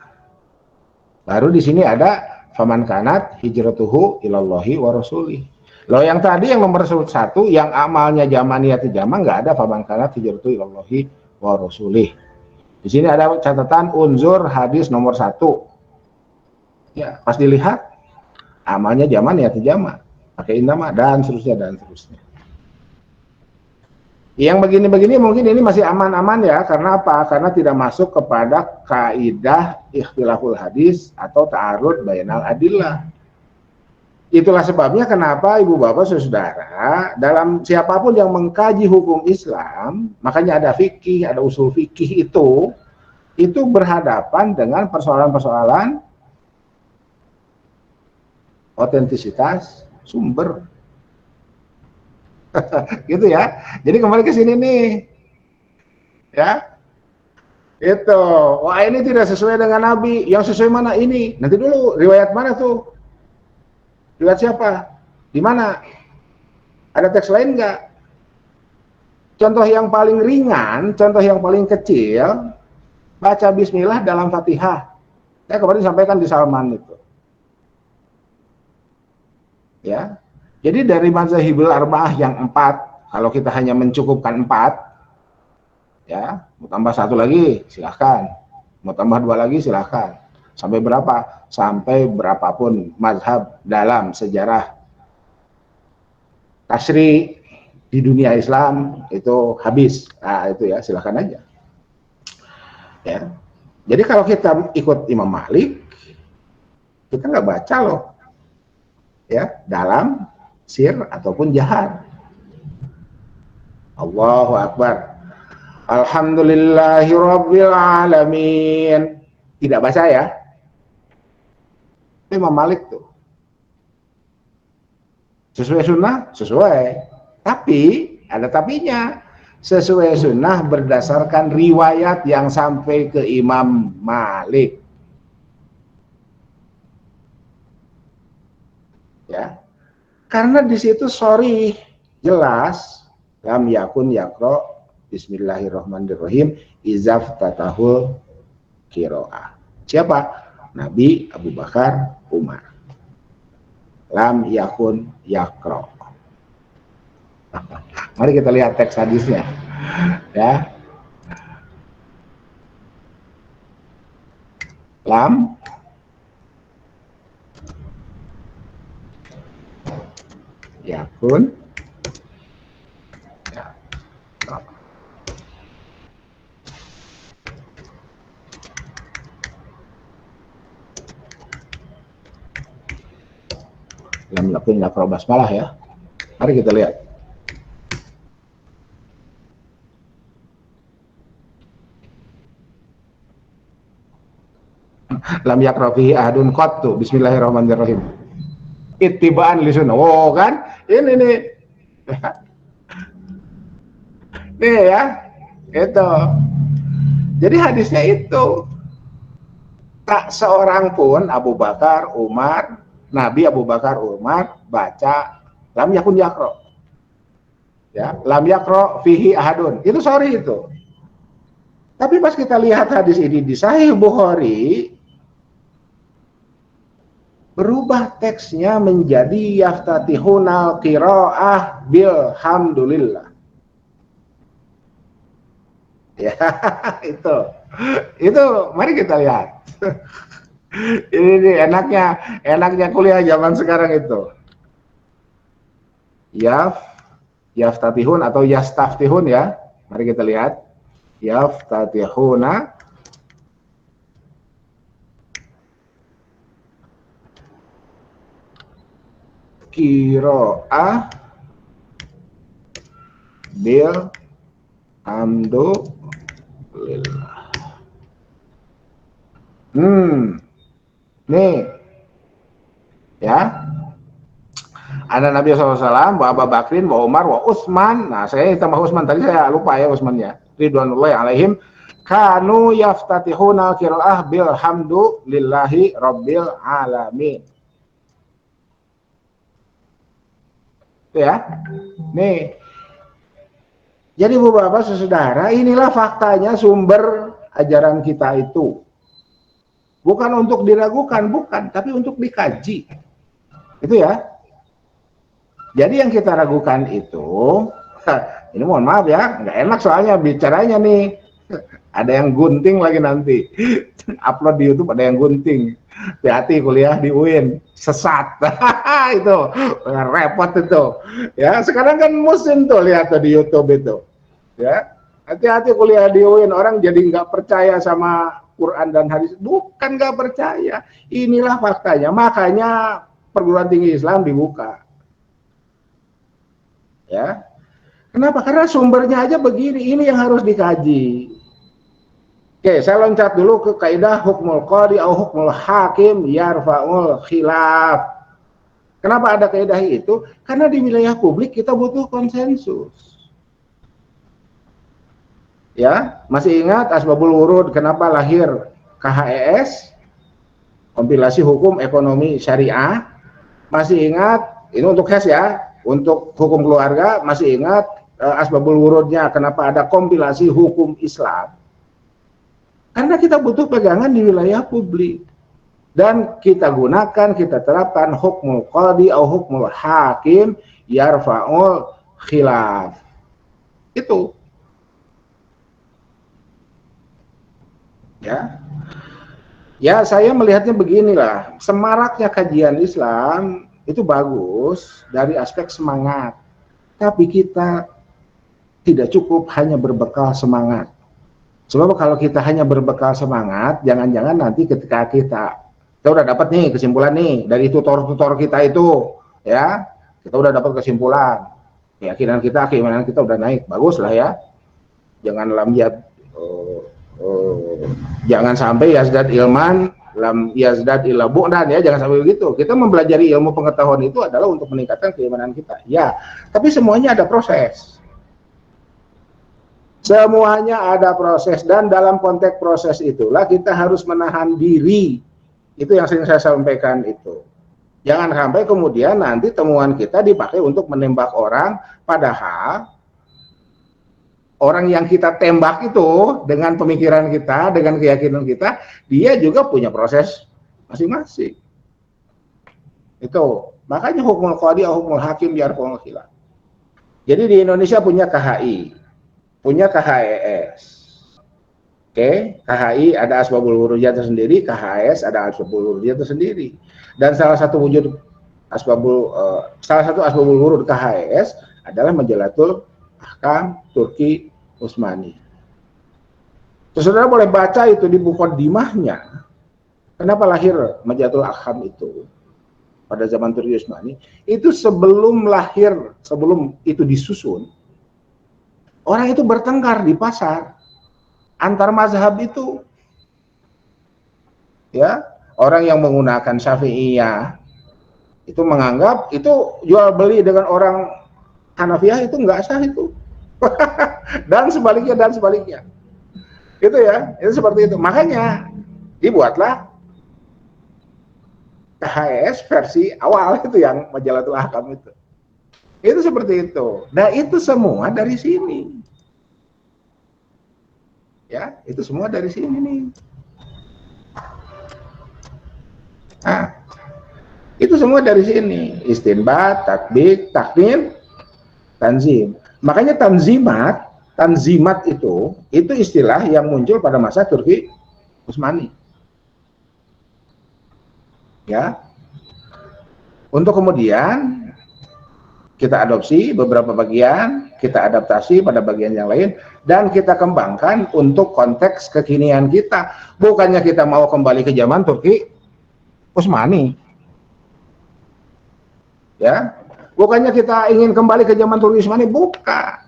Baru di sini ada faman kanat hijratuhu ilallahi wa rasulih. Loh yang tadi yang nomor 1 yang amalnya jaman, niatnya jaman, nggak ada faman kanat hijratuhu ilallahi wa rasulih. Di sini ada catatan unzur hadis nomor 1. Ya, pas dilihat amalnya jaman, niatnya jaman, pakai nama dan seterusnya dan seterusnya. Yang begini-begini mungkin ini masih aman-aman ya, karena apa? Karena tidak masuk kepada kaidah ikhtilaful hadis atau ta'arud bainal adillah. Itulah sebabnya kenapa Ibu Bapak Saudara, dalam siapapun yang mengkaji hukum Islam, makanya ada fikih, ada usul fikih itu berhadapan dengan persoalan-persoalan otentisitas sumber. Gitu ya. Jadi kembali ke sini nih. Ya. Itu. Wah, ini tidak sesuai dengan Nabi. Yang sesuai mana ini? Nanti dulu riwayat mana tuh? Riwayat siapa? Di mana? Ada teks lain enggak? Contoh yang paling ringan, contoh yang paling kecil, baca bismillah dalam Fatihah. Saya kemarin sampaikan di Salman itu. Ya. Jadi dari mazhabul arba'ah yang 4, kalau kita hanya mencukupkan 4, ya, mau tambah 1 lagi silahkan, mau tambah 2 lagi silahkan. Sampai berapa? Sampai berapapun mazhab dalam sejarah tasyri di dunia Islam itu habis. Nah, itu ya, silahkan aja. Ya. Jadi kalau kita ikut Imam Malik, kita nggak baca loh, ya, dalam sir ataupun jahar. Allahu Akbar. Alhamdulillahirabbil alamin. Tidak baca ya. Imam Malik tuh. Sesuai sunnah? Sesuai. Tapi, ada tapinya. Sesuai sunnah berdasarkan riwayat yang sampai ke Imam Malik. Ya. Karena di situ sorry jelas lam yakun yakro bismillahirrahmanirrahim izaf tatahul kiroah. Siapa? Nabi, Abu Bakar, Umar. Lam yakun yakro. Mari kita lihat teks hadisnya. Ya, lam yakun ya. Lam yakun yakro basmalah ya. Mari kita lihat. Lam yakro fihi ahadun qattu. Bismillahirrahmanirrahim. Ittibaan li sunnah. Oh kan? Ini nih. Nih ya. Itu. Jadi hadisnya itu. Tak seorang pun Abu Bakar, Umar, Nabi Abu Bakar, Umar baca lam yakun yakro. Ya, lam yakro fihi ahadun. Itu sorry itu. Tapi pas kita lihat hadis ini di Sahih Bukhari, berubah teksnya menjadi yaftatihunal qiraah bilhamdulillah. Ya, itu mari kita lihat. Ini enaknya kuliah zaman sekarang itu. Yaftatihun atau yastaftihun ya. Mari kita lihat. Yaftatihuna qiraah bil hamdulillah. Nih ya, ada Nabi SAW, wa Abu Bakrin, wa Umar, wa Utsman. Nah, saya tambah Utsman tadi, saya lupa ya Utsmannya. Ridwanullahi alaihim, kanu yaftatihuna qiraah bil hamdulillahi rabbil alamin. Ya, nih. Jadi Bapak Saudara, inilah faktanya sumber ajaran kita itu. Bukan untuk diragukan, bukan, tapi untuk dikaji. Itu ya. Jadi yang kita ragukan itu, ini mohon maaf ya, nggak enak soalnya bicaranya nih. Ada yang gunting lagi nanti. Upload di YouTube ada yang gunting. Hati-hati kuliah di UIN, sesat. Itu repot itu. Ya, sekarang kan musim tuh lihat tuh di YouTube itu. Ya, hati-hati kuliah di UIN, orang jadi nggak percaya sama Quran dan hadis. Bukan nggak percaya, inilah faktanya. Makanya perguruan tinggi Islam dibuka. Ya, kenapa? Karena sumbernya aja begini. Ini yang harus dikaji. Oke, saya loncat dulu ke kaidah hukmul qadi atau hukmul hakim yarfa'ul khilaf. Kenapa ada kaidah itu? Karena di wilayah publik kita butuh konsensus. Ya, masih ingat asbabul wurud kenapa lahir KHES, kompilasi hukum ekonomi syariah? Masih ingat, ini untuk HES ya, untuk hukum keluarga, masih ingat asbabul wurudnya kenapa ada kompilasi hukum Islam? Karena kita butuh pegangan di wilayah publik. Dan kita gunakan, kita terapkan hukmul qadi atau hukmul hakim yarfa'ul khilaf. Itu. Ya. Ya, saya melihatnya beginilah. Semaraknya kajian Islam itu bagus dari aspek semangat. Tapi kita tidak cukup hanya berbekal semangat. Sebab kalau kita hanya berbekal semangat, jangan-jangan nanti ketika kita udah dapat nih kesimpulan nih dari tutor-tutor kita itu, ya, kita udah dapat kesimpulan, keyakinan kita, keimanan kita udah naik, bagus lah ya. Jangan jangan sampai yazdad ilman lam yazdad illa bu'dan ya, jangan sampai begitu. Kita mempelajari ilmu pengetahuan itu adalah untuk meningkatkan keimanan kita. Ya, tapi semuanya ada proses. Semuanya ada proses, dan dalam konteks proses itulah kita harus menahan diri. Itu yang sering saya sampaikan itu. Jangan sampai kemudian nanti temuan kita dipakai untuk menembak orang, padahal orang yang kita tembak itu dengan pemikiran kita, dengan keyakinan kita, dia juga punya proses masing-masing. Itu. Makanya hukmul qadi atau hukmul hakim yarfa'ul khilaf. Jadi di Indonesia punya KHI. punya KHES. Oke, KHI ada asbabul wurudnya tersendiri, KHS ada asbabul wurudnya tersendiri. Dan salah satu asbabul wurud KHS adalah Majalatul Ahkam Turki Utsmani. Terus saudara boleh baca itu di muqaddimahnya. Kenapa lahir Majalatul Ahkam itu pada zaman Turki Utsmani? Itu sebelum lahir, sebelum itu disusun, orang itu bertengkar di pasar antar mazhab itu, ya. Orang yang menggunakan Syafi'iyah itu menganggap itu jual beli dengan orang Hanafiyah itu nggak sah itu. dan sebaliknya itu ya, itu seperti itu. Makanya dibuatlah KHS versi awal itu yang Majalatul Ahkam itu seperti itu. Nah itu semua dari sini. Ya, itu semua dari sini nih. Nah, itu semua dari sini. Istinbat, tatbik, takmir, tanzim. Makanya tanzimat itu istilah yang muncul pada masa Turki Utsmani. Ya. Untuk kemudian kita adopsi beberapa bagian, kita adaptasi pada bagian yang lain, dan kita kembangkan untuk konteks kekinian kita. Bukannya kita mau kembali ke zaman Turki Utsmani, ya. Bukannya kita ingin kembali ke zaman Turki Utsmani, bukan.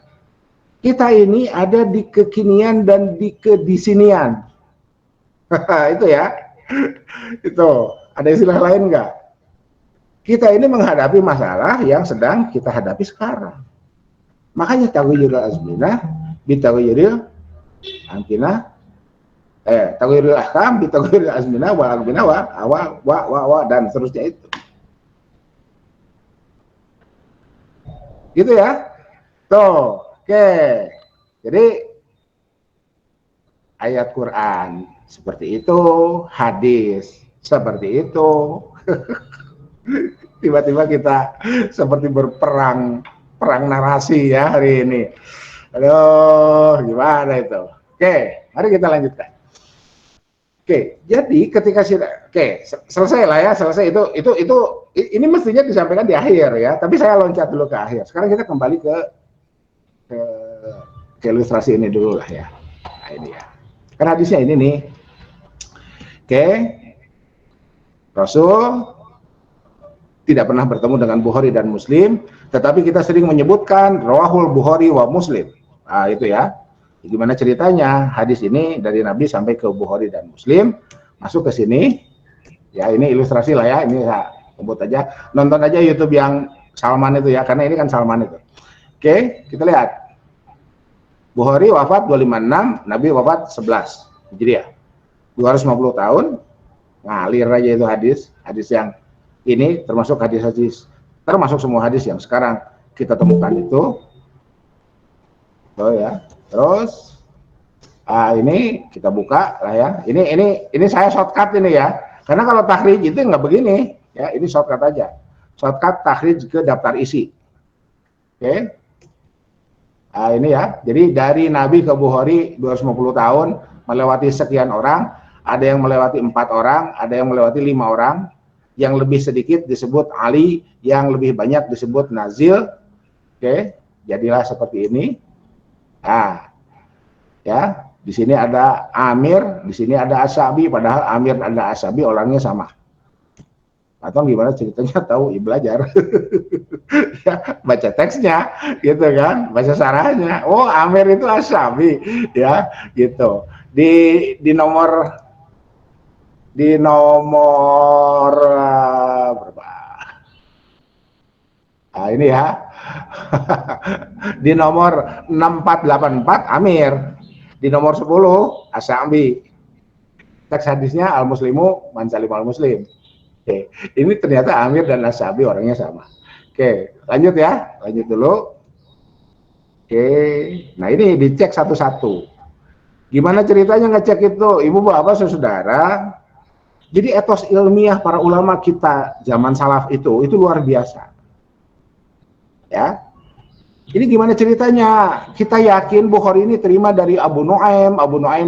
Kita ini ada di kekinian dan di kedisinian. Itu ya. Itu ada istilah lain nggak? Kita ini menghadapi masalah yang sedang kita hadapi sekarang. Makanya taghayyurul azminah bitaghayyuril amkinah, taghayyurul ahkam bitaghayyuril azminah wal amkinah wa dan seterusnya itu. Gitu ya. Tuh, oke. Jadi ayat Quran seperti itu, hadis seperti itu. Tiba-tiba kita seperti perang narasi ya hari ini. Aduh, gimana itu? Oke, mari kita lanjutkan. Oke, jadi ketika selesai lah ya, selesai itu ini mestinya disampaikan di akhir ya, tapi saya loncat dulu ke akhir. Sekarang kita kembali ke ilustrasi ini dulu lah ya. Nah, ini ya. Karena hadisnya ini nih. Oke. Rasul tidak pernah bertemu dengan Bukhari dan Muslim, tetapi kita sering menyebutkan rawahul Bukhari wa Muslim. Nah, itu ya. Gimana ceritanya? Hadis ini dari Nabi sampai ke Bukhari dan Muslim, masuk ke sini. Ya, ini ilustrasi lah ya. Ini ya, sebut aja. Nonton aja YouTube yang Salman itu ya, karena ini kan Salman itu. Oke, kita lihat. Bukhari wafat 256, Nabi wafat 11 Hijriah. 250 tahun. Ngalir aja itu hadis yang ini termasuk hadis-hadis, termasuk semua hadis yang sekarang kita temukan itu. Oh ya, terus ini kita buka lah ya. Ini saya shortcut ini ya, karena kalau takhrij itu nggak begini ya. Ini shortcut aja, shortcut takhrij ke daftar isi. Oke. Ini ya. Jadi dari Nabi ke Bukhari 250 tahun melewati sekian orang. Ada yang melewati 4 orang, ada yang melewati 5 orang. Yang lebih sedikit disebut Ali, yang lebih banyak disebut Nazil. Oke, jadilah seperti ini. Nah, ya, di sini ada Amir, di sini ada Ashabi, padahal Amir dan Ashabi orangnya sama. Atau gimana ceritanya tahu, belajar. Ya, baca teksnya, gitu kan, baca sarahnya. Oh, Amir itu Ashabi, ya, gitu. Di nomor berapa? Nah, ini ya. Di nomor 6484 Amir. Di nomor 10 Ashabi. Teks hadisnya Al-Muslimu man salim al-muslim. Oke. Ini ternyata Amir dan Ashabi orangnya sama. Oke, lanjut ya. Lanjut dulu. Oke. Nah, ini dicek satu-satu. Gimana ceritanya ngecek itu? Ibu bapak saudara. Jadi etos ilmiah para ulama kita zaman salaf itu luar biasa. Ya. Ini gimana ceritanya? Kita yakin Bukhari ini terima dari Abu Nuaim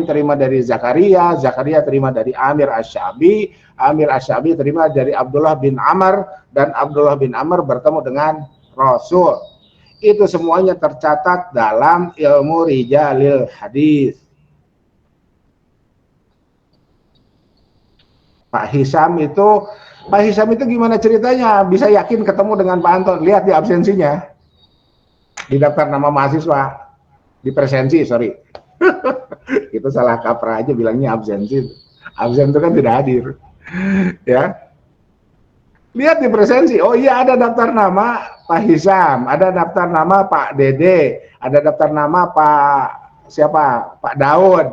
terima dari Zakaria terima dari Amir Asy-Sya'bi terima dari Abdullah bin Amr, dan Abdullah bin Amr bertemu dengan Rasul. Itu semuanya tercatat dalam ilmu rijalil hadis. Pak Hisam itu gimana ceritanya? Bisa yakin ketemu dengan Pak Anton? Lihat di absensinya. Di daftar nama mahasiswa, di presensi, sorry. Itu salah kaprah aja bilangnya absensi. Absen itu kan tidak hadir. Ya. Lihat di presensi, oh iya ada daftar nama Pak Hisam, ada daftar nama Pak Dede, ada daftar nama Pak Daud,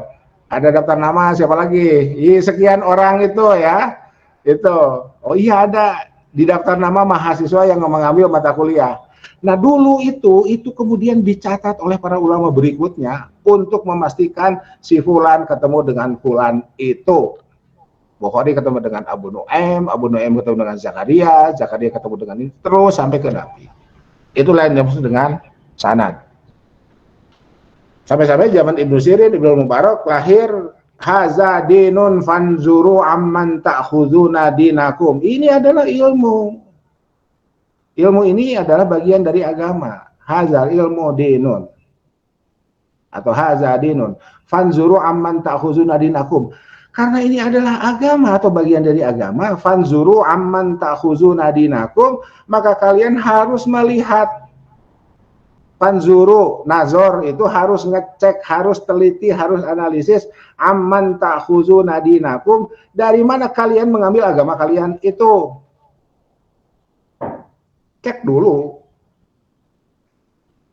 ada daftar nama siapa lagi? Sekian orang itu ya. Itu. Oh iya ada di daftar nama mahasiswa yang mengambil mata kuliah. Nah dulu itu kemudian dicatat oleh para ulama berikutnya untuk memastikan si fulan ketemu dengan fulan itu. Bukhari ketemu dengan Abu Nuaim ketemu dengan Zakaria ketemu dengan ini, terus sampai ke Nabi. Itulah yang dimaksud dengan sanad. Sampai-sampai zaman Ibnu Sirin, Ibnu Mubarak lahir, haza dinun fanzuru amman ta'khuduna dinakum. Ini adalah ilmu. Ilmu ini adalah bagian dari agama. Hazal ilmu dinun. Atau haza dinun. Fanzuru amman ta'khuzuna dinakum. Karena ini adalah agama atau bagian dari agama. Fanzuru amman ta'khuzuna dinakum. Maka kalian harus melihat. Fanzuru, nazor itu harus ngecek, harus teliti, harus analisis. Amman ta'khuzuna dinakum. Dari mana kalian mengambil agama kalian itu. Cek dulu,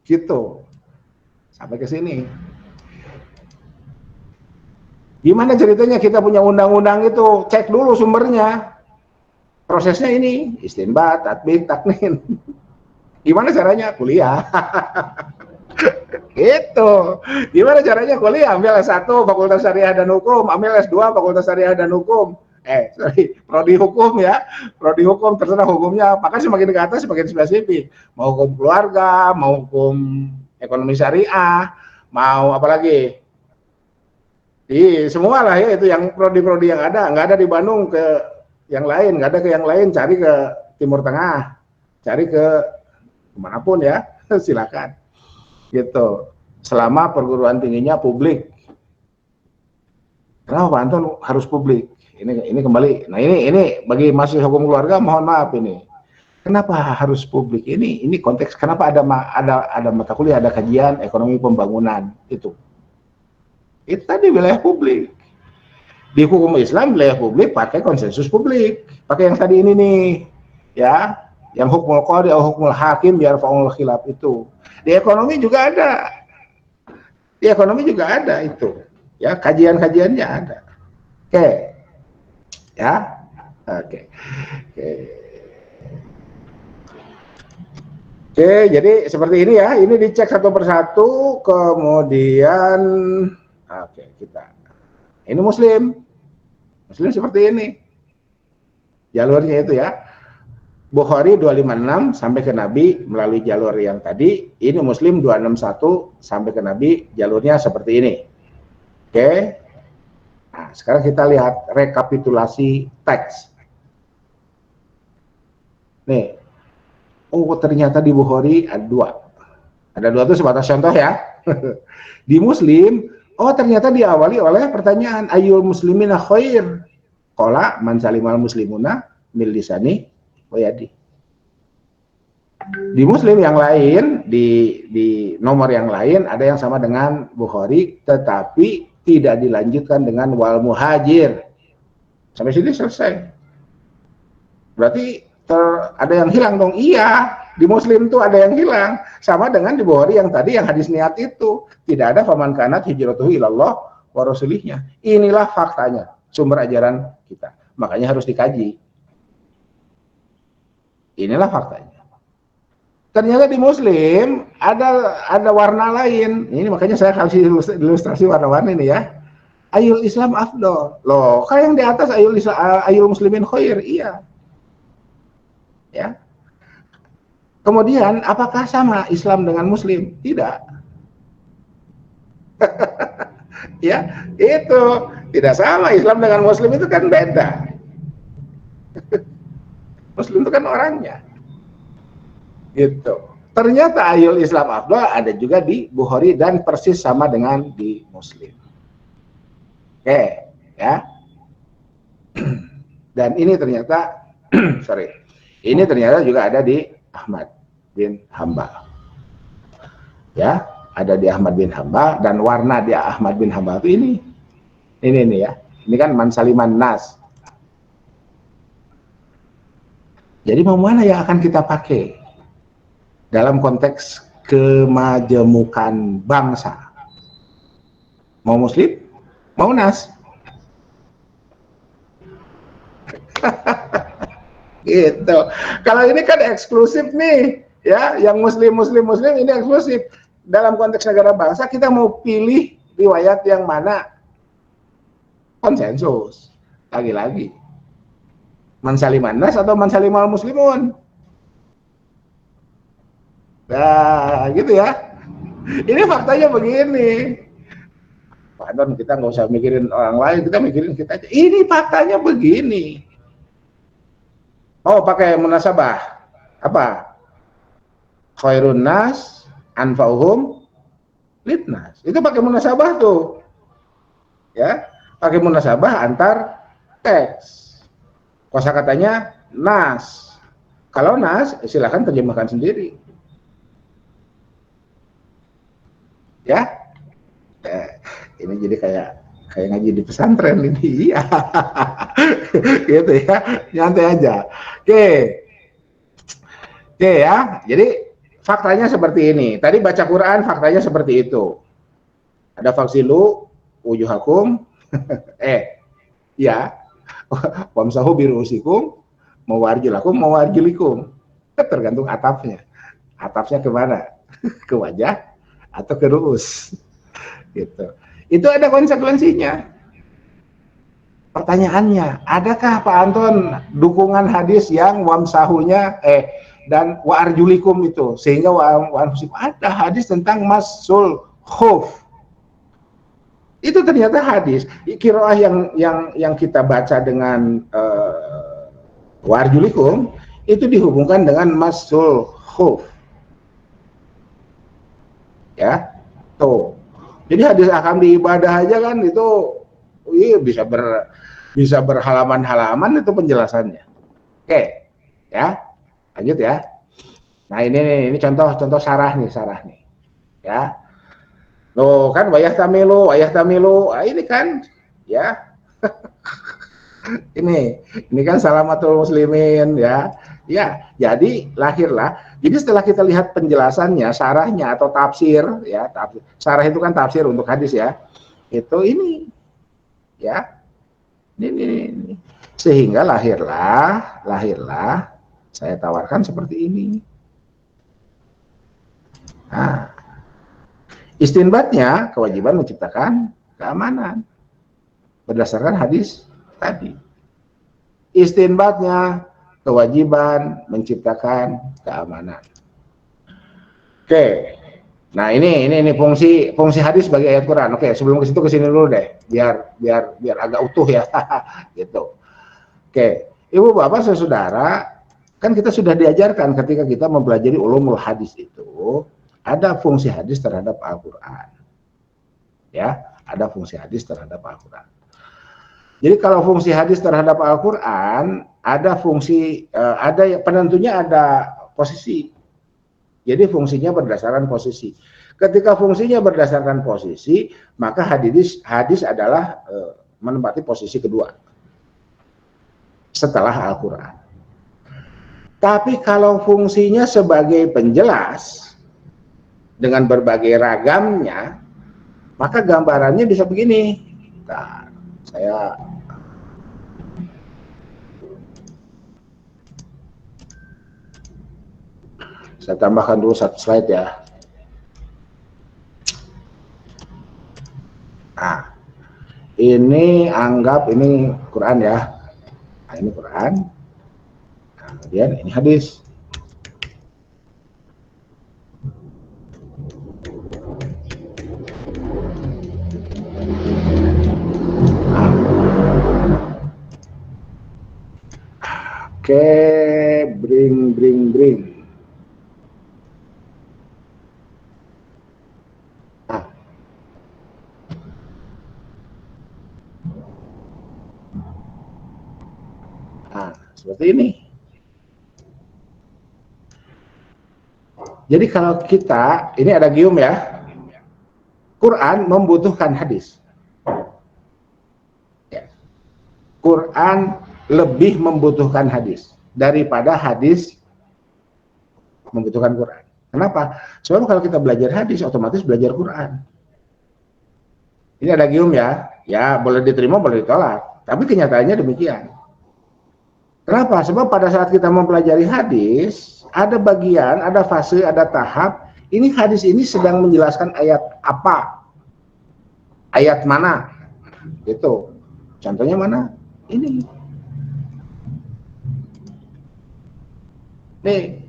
gitu, sampai ke sini. Gimana ceritanya kita punya undang-undang itu? Cek dulu sumbernya. Prosesnya ini, istinbat, tatbik, taknin. Gimana caranya? Kuliah. Gitu. Gimana caranya kuliah? Ambil S1 Fakultas Syariah dan Hukum, ambil S2 Fakultas Syariah dan Hukum. Prodi hukum ya, prodi hukum terserah hukumnya. Maka semakin ke atas semakin spesifik. Mau hukum keluarga, mau hukum ekonomi syariah, mau apa lagi? Semua lah ya itu yang prodi-prodi yang ada. Nggak ada di Bandung ke yang lain, nggak ada ke yang lain. Cari ke Timur Tengah, cari ke kemanapun ya, silakan. Gitu. Selama perguruan tingginya publik. Kenapa Pak Anton harus publik? Ini kembali. Nah ini bagi mahasiswa hukum keluarga mohon maaf ini. Kenapa harus publik? Ini konteks kenapa ada mata kuliah, ada kajian ekonomi pembangunan itu. Itu tadi wilayah publik. Di hukum Islam wilayah publik pakai konsensus publik. Pakai yang tadi ini nih. Ya, yang hukmul qadhi atau hukmul hakim biar fa'ul khilaf itu. Di ekonomi juga ada. Di ekonomi juga ada itu. Ya, kajian-kajiannya ada. Oke. Ya, oke. Jadi seperti ini ya. Ini dicek satu persatu, kemudian, kita. Ini Muslim seperti ini. Jalurnya itu ya. Bukhari 256 sampai ke Nabi melalui jalur yang tadi. Ini Muslim 261 sampai ke Nabi, jalurnya seperti ini. Oke. Nah, sekarang kita lihat rekapitulasi teks. Nih, oh ternyata di Bukhari ada dua. Ada dua itu sebatas contoh ya. Di Muslim, oh ternyata diawali oleh pertanyaan ayyul muslimina khair. Qala man salimal muslimuna mil lisani wa yadi. Di Muslim yang lain, di nomor yang lain ada yang sama dengan Bukhari, tetapi tidak dilanjutkan dengan wal muhajir. Sampai sini selesai. Berarti ada yang hilang dong. Iya, di Muslim tuh ada yang hilang. Sama dengan di Bukhari yang tadi yang hadis niat itu. Tidak ada faman kanat hijratuhu ilallah wa rasulihnya. Inilah faktanya, sumber ajaran kita. Makanya harus dikaji. Inilah faktanya. Ternyata di Muslim ada warna lain. Ini makanya saya kasih ilustrasi warna-warni nih ya. Ayul Islam afdol. Loh, kan yang di atas ayul muslimin khair. Iya. Ya. Kemudian, apakah sama Islam dengan Muslim? Tidak. Ya, itu tidak sama. Islam dengan Muslim itu kan beda. Muslim itu kan orangnya. Gitu. Ternyata ayul Islam afdal ada juga di Bukhari dan persis sama dengan di Muslim. Oke, ya. Dan ini ternyata ini ternyata juga ada di Ahmad bin Hambal. Ya, ada di Ahmad bin Hambal, dan warna di Ahmad bin Hambal itu ini ya. Ini kan man saliman nas. Jadi mau mana yang akan kita pakai dalam konteks kemajemukan bangsa? Mau Muslim, mau nas? Gitu. Kalau ini kan eksklusif nih, ya, yang Muslim ini eksklusif. Dalam konteks negara bangsa kita mau pilih riwayat yang mana konsensus. Lagi-lagi, man saliman nas atau man salimal muslimun. Nah, gitu ya. Ini faktanya begini. Pak Don, kita nggak usah mikirin orang lain, kita mikirin kita aja. Ini faktanya begini. Oh, pakai munasabah. Apa? Khairun nas anfa'uhum litnas. Itu pakai munasabah tuh. Ya, pakai munasabah antar teks. Kosakatanya nas. Kalau nas, silakan terjemahkan sendiri. Ya. Ini jadi kayak ngaji di pesantren ini. Iya. Gitu ya, nyantai aja. Oke ya, jadi faktanya seperti ini. Tadi baca Quran faktanya seperti itu. Ada faksilu wujuhakum ya, wamsahu birusikum mawarjulakum mawarjulikum. Tergantung atapnya kemana, ke wajah atau ke ruus, gitu. Itu ada konsekuensinya. Pertanyaannya, adakah Pak Anton dukungan hadis yang wamsahunya dan wa arjulikum itu, sehingga ada hadis tentang masul khuf. Itu ternyata hadis qiraah yang kita baca dengan wa arjulikum itu dihubungkan dengan masul khuf. Ya, tuh. Jadi hadis ahkam di ibadah aja kan itu bisa berhalaman-halaman itu penjelasannya. Oke, ya, lanjut ya. Nah ini contoh sarah nih, ya. Loh kan wayah tamilu, ini kan, ya. ini kan salamatul muslimin, ya. Ya, jadi lahirlah. Jadi setelah kita lihat penjelasannya, sarahnya atau tafsir, ya, sarah itu kan tafsir untuk hadis ya. Itu ini, ya, ini. Sehingga lahirlah saya tawarkan seperti ini. Nah, istinbatnya kewajiban menciptakan keamanan berdasarkan hadis tadi. Istinbatnya kewajiban menciptakan keamanan. Oke. Nah, ini fungsi hadis sebagai ayat Quran. Oke, sebelum ke sini dulu deh, biar agak utuh ya. Gitu. Oke, Ibu Bapak Saudara, kan kita sudah diajarkan ketika kita mempelajari ulumul hadis itu ada fungsi hadis terhadap Al-Qur'an. Ya, ada fungsi hadis terhadap Al-Qur'an. Jadi kalau fungsi hadis terhadap Al-Qur'an ada fungsi penentunya ada posisi. Jadi fungsinya berdasarkan posisi. Ketika fungsinya berdasarkan posisi, maka hadis adalah menempati posisi kedua setelah Al-Qur'an. Tapi kalau fungsinya sebagai penjelas dengan berbagai ragamnya, maka gambarannya bisa begini. Nah, saya tambahkan dulu satu slide ya. Nah, ini anggap ini Quran ya. Nah, ini Quran. Nah, kemudian ini hadis. Oke, bring. Nah, seperti ini. Jadi kalau kita, ini ada gium ya, Quran membutuhkan hadis. Ya. Quran lebih membutuhkan hadis daripada hadis membutuhkan Quran. Kenapa? Soalnya kalau kita belajar hadis, otomatis belajar Quran. Ini ada gium ya boleh diterima, boleh ditolak. Tapi kenyataannya demikian. Kenapa? Sebab pada saat kita mempelajari hadis, ada bagian, ada fase, ada tahap. Ini hadis ini sedang menjelaskan ayat apa, ayat mana, gitu. Contohnya mana? Ini. Nih.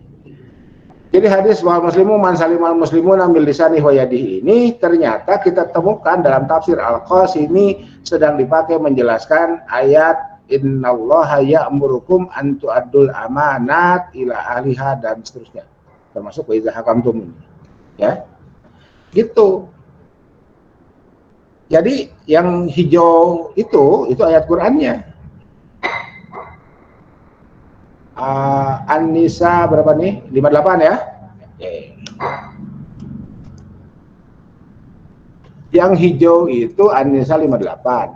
Jadi hadis bahwa muslimu man salimal muslimun ambil lisani wa yadihi ini ternyata kita temukan dalam tafsir Al-Qasimi sedang dipakai menjelaskan ayat innallaha ya'murukum an tu'addul amanat ila ahliha dan seterusnya. Termasuk wa idza hakamtum ini. Ya. Gitu. Jadi yang hijau itu ayat Qur'annya. An-Nisa berapa nih? 58 ya? Oke. Yang hijau itu An-Nisa 58.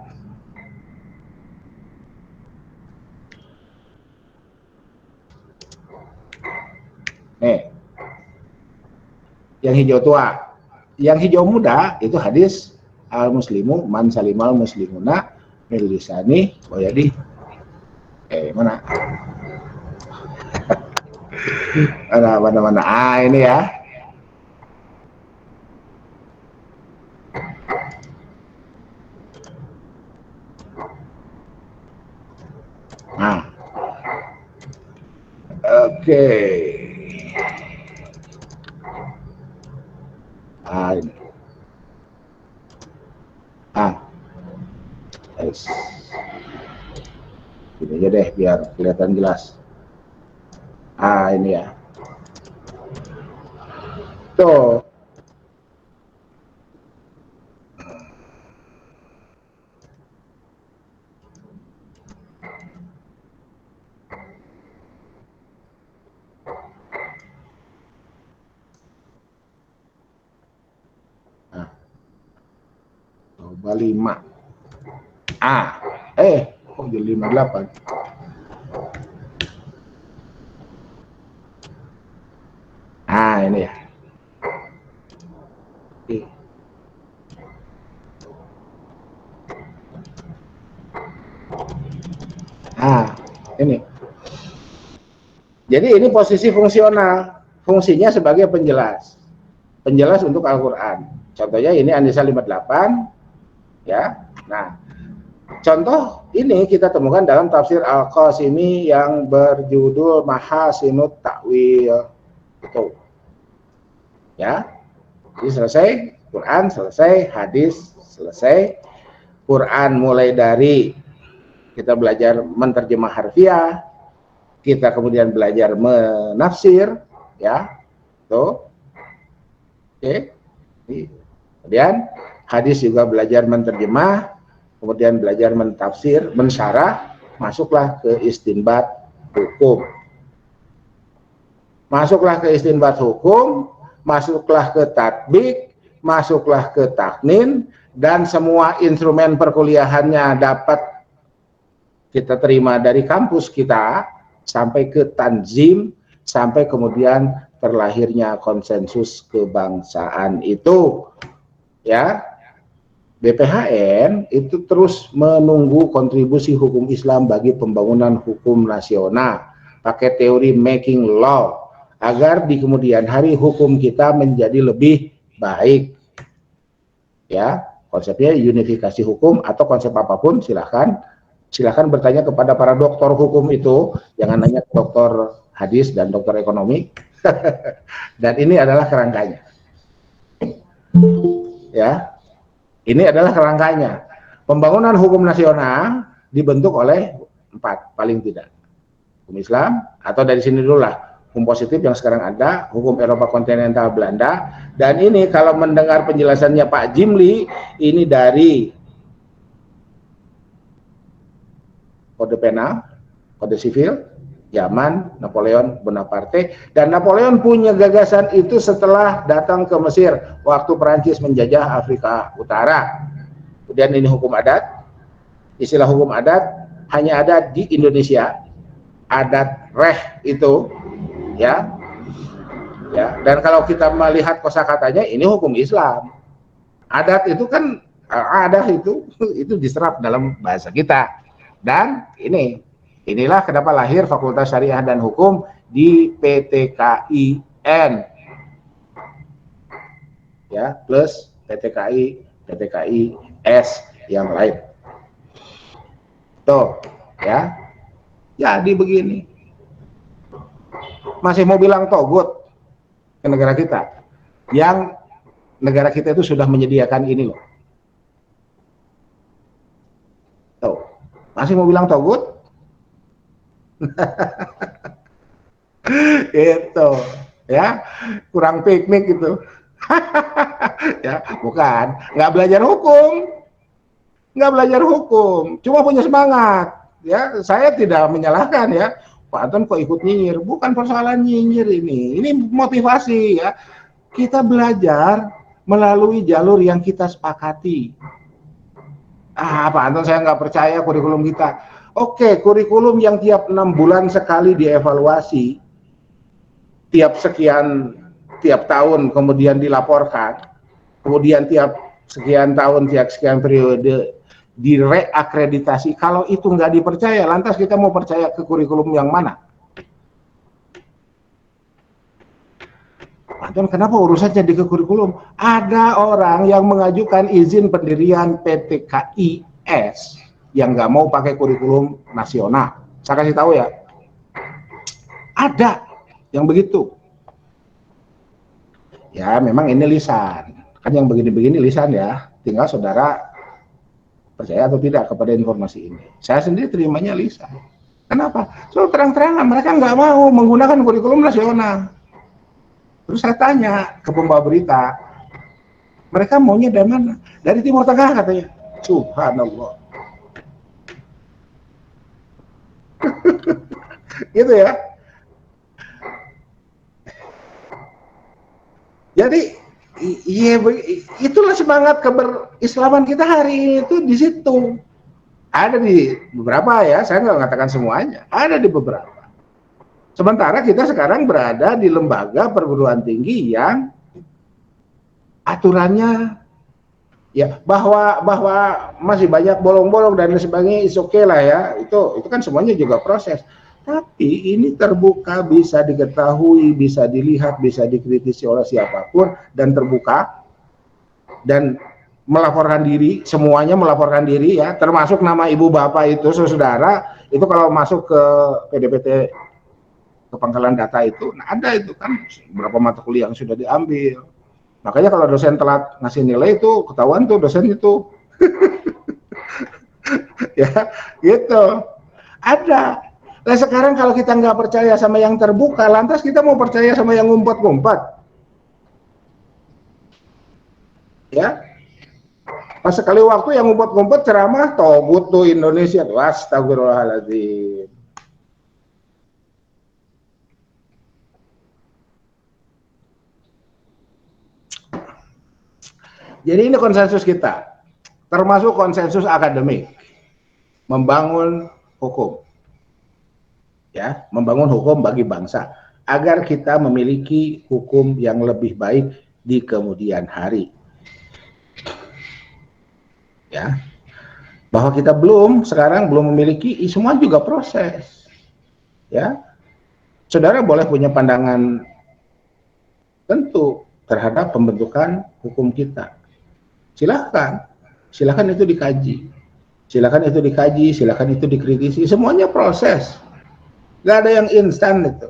Nih. Yang hijau tua. Yang hijau muda itu hadis al-muslimu man salimal muslimuna min lisani wa yadi. Mana? Mana. Ini ya. Nah. Oke. Ini. Yes. Ini aja deh biar kelihatan jelas. Ini ya. Tuh. Coba 5. Kok jadi 58? Ini ya. Ini. Jadi ini posisi fungsional. Fungsinya sebagai penjelas. Penjelas untuk Al-Quran. Contohnya ini An-Nisa 58. Ya. Nah, contoh ini kita temukan dalam tafsir Al-Qasimi yang berjudul Mahasinut Ta'wil. Itu. Ya. Jadi selesai Quran, selesai hadis, selesai Quran mulai dari kita belajar menterjemah harfiah, kita kemudian belajar menafsir, ya. Tuh. Oke. Kemudian hadis juga belajar menterjemah, kemudian belajar mentafsir, mensyarah, masuklah ke istinbat hukum. Masuklah ke istinbat hukum, masuklah ke tatbik, masuklah ke taknin, dan semua instrumen perkuliahannya dapat kita terima dari kampus kita, sampai ke tanzim, sampai kemudian terlahirnya konsensus kebangsaan itu. Ya, BPHN itu terus menunggu kontribusi hukum Islam bagi pembangunan hukum nasional, pakai teori making law, agar di kemudian hari hukum kita menjadi lebih baik. Ya, konsepnya unifikasi hukum atau konsep apapun silahkan bertanya kepada para doktor hukum itu, jangan nanya ke dokter hadis dan dokter ekonomi. Dan ini adalah kerangkanya. Ya, ini adalah kerangkanya. Pembangunan hukum nasional dibentuk oleh 4 paling tidak. hukum Islam, atau dari sini dulu lah, hukum positif yang sekarang ada, hukum Eropa kontinental Belanda, dan ini kalau mendengar penjelasannya Pak Jimli, ini dari kode penal, kode sivil, zaman Napoleon Bonaparte, dan Napoleon punya gagasan itu setelah datang ke Mesir waktu Perancis menjajah Afrika Utara. Kemudian ini hukum adat, istilah hukum adat hanya ada di Indonesia, adat reh itu, ya, dan kalau kita melihat kosakatanya ini hukum Islam. Adat itu kan adat itu diserap dalam bahasa kita, dan inilah kenapa lahir Fakultas Syariah dan Hukum di PTKIN, ya, plus PTKIS yang lain. Tuh, ya, jadi begini. Masih mau bilang togut ke negara kita, yang negara kita itu sudah menyediakan ini loh. Tuh, masih mau bilang togut? Itu, ya, kurang piknik gitu. Ya, bukan, nggak belajar hukum, cuma punya semangat. Ya, saya tidak menyalahkan ya, Pak Anton kok ikut nyinyir, bukan persoalan nyinyir ini motivasi ya. Kita belajar melalui jalur yang kita sepakati. Pak Anton saya nggak percaya kurikulum kita. Oke, kurikulum yang tiap 6 bulan sekali dievaluasi, tiap tahun kemudian dilaporkan, kemudian tiap sekian tahun, tiap sekian periode direakreditasi. Kalau itu nggak dipercaya, lantas kita mau percaya ke kurikulum yang mana? Anton, kenapa urusannya di kurikulum? Ada orang yang mengajukan izin pendirian PTKIS yang nggak mau pakai kurikulum nasional. Saya kasih tahu ya, ada yang begitu. Ya, memang ini lisan. Kan yang begini-begini lisan ya. Tinggal saudara percaya atau tidak kepada informasi ini. Saya sendiri terimanya lisan. Kenapa? So terang-terangan mereka nggak mau menggunakan kurikulum nasional. Terus saya tanya ke pembawa berita, mereka maunya dari mana? Dari Timur Tengah katanya. Subhanallah. Gitu ya. Jadi iya, itulah semangat keberislaman kita hari ini itu di situ. Ada di beberapa ya, saya nggak mengatakan semuanya, ada di beberapa. Sementara kita sekarang berada di lembaga perguruan tinggi yang aturannya ya bahwa masih banyak bolong-bolong dan sebagainya, is okay lah ya, itu kan semuanya juga proses. Tapi ini terbuka, bisa diketahui, bisa dilihat, bisa dikritisi oleh siapapun, dan terbuka, dan melaporkan diri, semuanya melaporkan diri ya, termasuk nama ibu bapak itu, saudara, itu kalau masuk ke PDPT, ke pangkalan data itu, nah ada itu kan, berapa mata kuliah yang sudah diambil. Makanya kalau dosen telat ngasih nilai itu, ketahuan tuh dosen itu. Ya, gitu. Ada. Nah sekarang kalau kita nggak percaya sama yang terbuka, lantas kita mau percaya sama yang ngumpet-ngumpet? Ya, pas sekali waktu yang ngumpet-ngumpet ceramah, togut tuh Indonesia, tuh astagfirullahaladzim. Jadi ini konsensus kita, termasuk konsensus akademik, membangun hukum. Ya, membangun hukum bagi bangsa agar kita memiliki hukum yang lebih baik di kemudian hari. Ya, bahwa kita sekarang belum memiliki, semua juga proses. Ya, saudara boleh punya pandangan tentu terhadap pembentukan hukum kita. Silahkan itu dikaji, silahkan itu dikritisi, semuanya proses. Gak ada yang instan itu.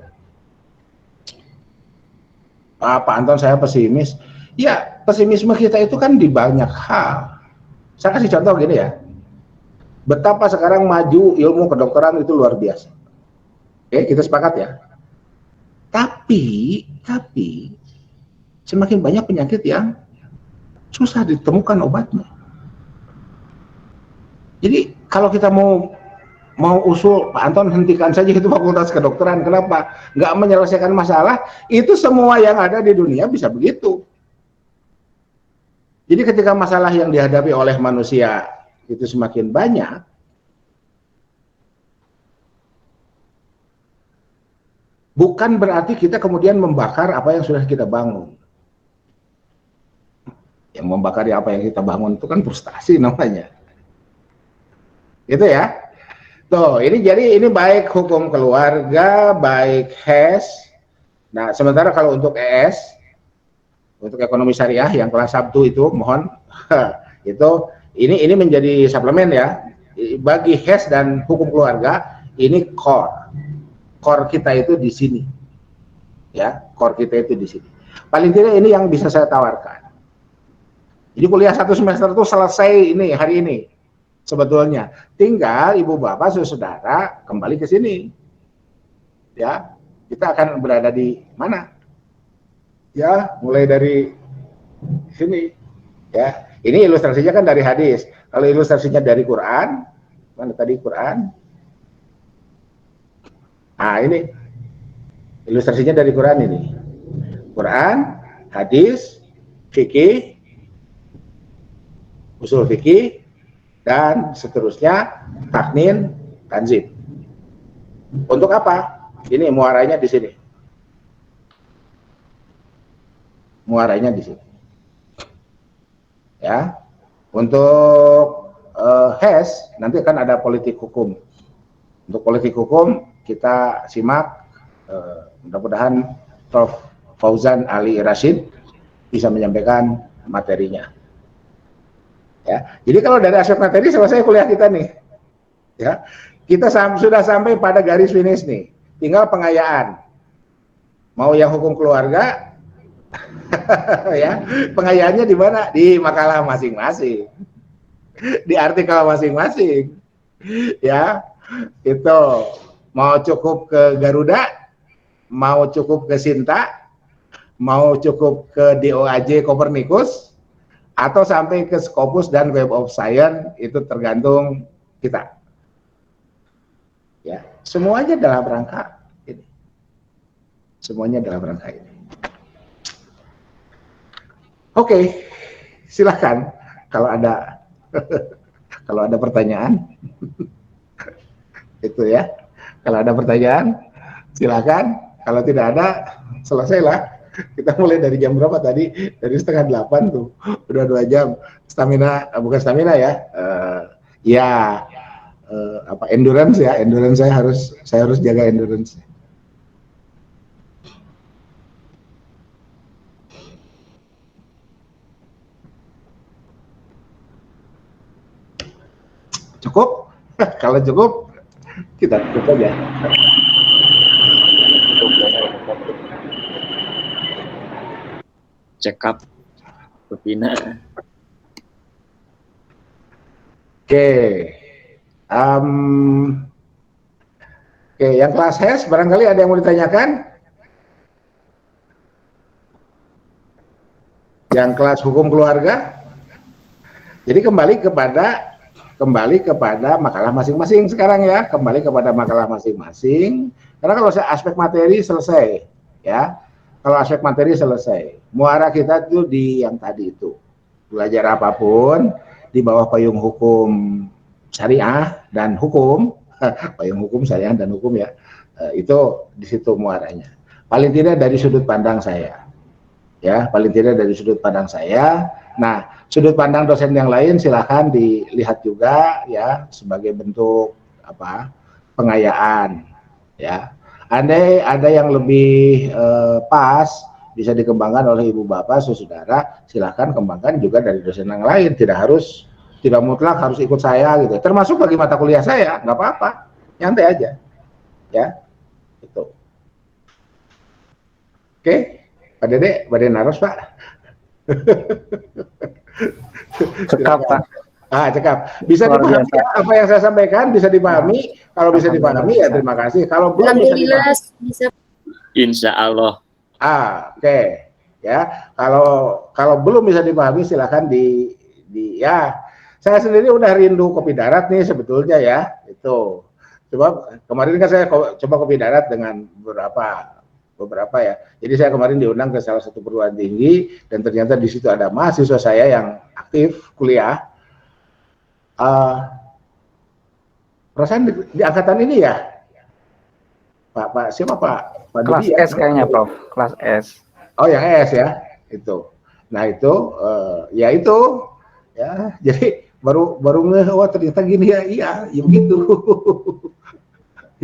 Pak Anton saya pesimis. Ya, pesimisme kita itu kan di banyak hal. Saya kasih contoh gini ya. Betapa sekarang maju ilmu kedokteran itu luar biasa. Oke, kita sepakat ya. Tapi semakin banyak penyakit yang susah ditemukan obatnya. Jadi kalau kita mau usul, Pak Anton hentikan saja itu fakultas kedokteran. Kenapa? Nggak menyelesaikan masalah. Itu semua yang ada di dunia bisa begitu. Jadi ketika masalah yang dihadapi oleh manusia itu semakin banyak, bukan berarti kita kemudian membakar apa yang sudah kita bangun. Yang membakar apa yang kita bangun itu kan frustasi namanya. Gitu ya. Tuh, ini jadi ini baik hukum keluarga, baik HES. Nah, sementara kalau untuk ES, untuk ekonomi syariah yang kelas 1 itu mohon itu ini menjadi suplemen ya. Bagi HES dan hukum keluarga ini core kita itu di sini. Ya, core kita itu di sini. Paling tidak ini yang bisa saya tawarkan. Jadi kuliah 1 semester itu selesai ini hari ini. Sebetulnya tinggal ibu bapak saudara kembali ke sini. Ya, kita akan berada di mana? Ya, mulai dari sini. Ya, ini ilustrasinya kan dari hadis. Kalau ilustrasinya dari Quran, mana tadi Quran? Ah, ini ilustrasinya dari Quran ini. Quran, hadis, fikih, usul fikih, dan seterusnya taknin, tanzim. Untuk apa? Ini muaranya di sini. Muaranya di sini. Ya, untuk HES nanti akan ada politik hukum. Untuk politik hukum kita simak, mudah-mudahan Prof. Fauzan Ali Rashid bisa menyampaikan materinya. Ya, jadi kalau dari aspek materi selesai kuliah kita nih. Ya, kita sudah sampai pada garis finish nih. Tinggal pengayaan. Mau yang hukum keluarga, ya, pengayaannya di mana? Di makalah masing-masing, di artikel masing-masing. Ya, itu mau cukup ke Garuda, mau cukup ke Sinta, mau cukup ke DOAJ Copernicus, atau sampai ke Scopus dan Web of Science, itu tergantung kita. Ya, semuanya dalam rangka ini. Semuanya dalam rangka ini. Oke, silahkan kalau ada kalau ada pertanyaan. Itu ya. Kalau ada pertanyaan, silakan. Kalau tidak ada, selesailah. Kita mulai dari jam berapa tadi? Dari 7:30 tuh, udah 2 jam. Stamina, bukan stamina ya. Ya, apa endurance ya? Endurance saya harus jaga endurance. Cukup? Kalau cukup, kita tutup aja. Check up Pepina. Oke. Oke, yang kelas HES barangkali ada yang mau ditanyakan? Yang kelas hukum keluarga? Jadi kembali kepada makalah masing-masing sekarang ya, kembali kepada makalah masing-masing. Karena kalau aspek materi selesai, ya. Kalau aspek materi selesai, muara kita itu di yang tadi itu. Belajar apapun di bawah payung hukum syariah dan hukum, payung hukum syariah dan hukum ya, itu di situ muaranya. Paling tidak dari sudut pandang saya, ya, paling tidak dari sudut pandang saya. Nah, sudut pandang dosen yang lain silahkan dilihat juga ya sebagai bentuk apa pengayaan, ya. Andai ada yang lebih pas bisa dikembangkan oleh ibu bapak saudara, silahkan kembangkan juga dari dosen yang lain. Tidak mutlak harus ikut saya gitu. Termasuk bagi mata kuliah saya, nggak apa-apa, nyantai aja, ya. Itu. Oke, Pak Dede, Pak Dede Naros, Pak. Cekap, Pak. Cakap. Bisa Luar dipahami biasa. ya, apa yang saya sampaikan bisa dipahami. Kalau bisa dipahami ya terima kasih. Kalau belum bisa Alhamdulillah dipahami, bisa. Insya Allah. oke. Ya, kalau belum bisa dipahami silakan ya. Saya sendiri udah rindu kopi darat nih sebetulnya ya. Itu. Coba kemarin kan saya coba kopi darat dengan beberapa ya. Jadi saya kemarin diundang ke salah satu perguruan tinggi dan ternyata di situ ada mahasiswa saya yang aktif kuliah. Perasaan di angkatan ini ya, Pak siapa Pak Kelas Didi ya? S kayaknya, Prof. Kelas S. Oh, yang S ya, itu. Nah itu, ya itu, ya. Jadi baru ngeh, wah ternyata gini ya, iya, ya begitu,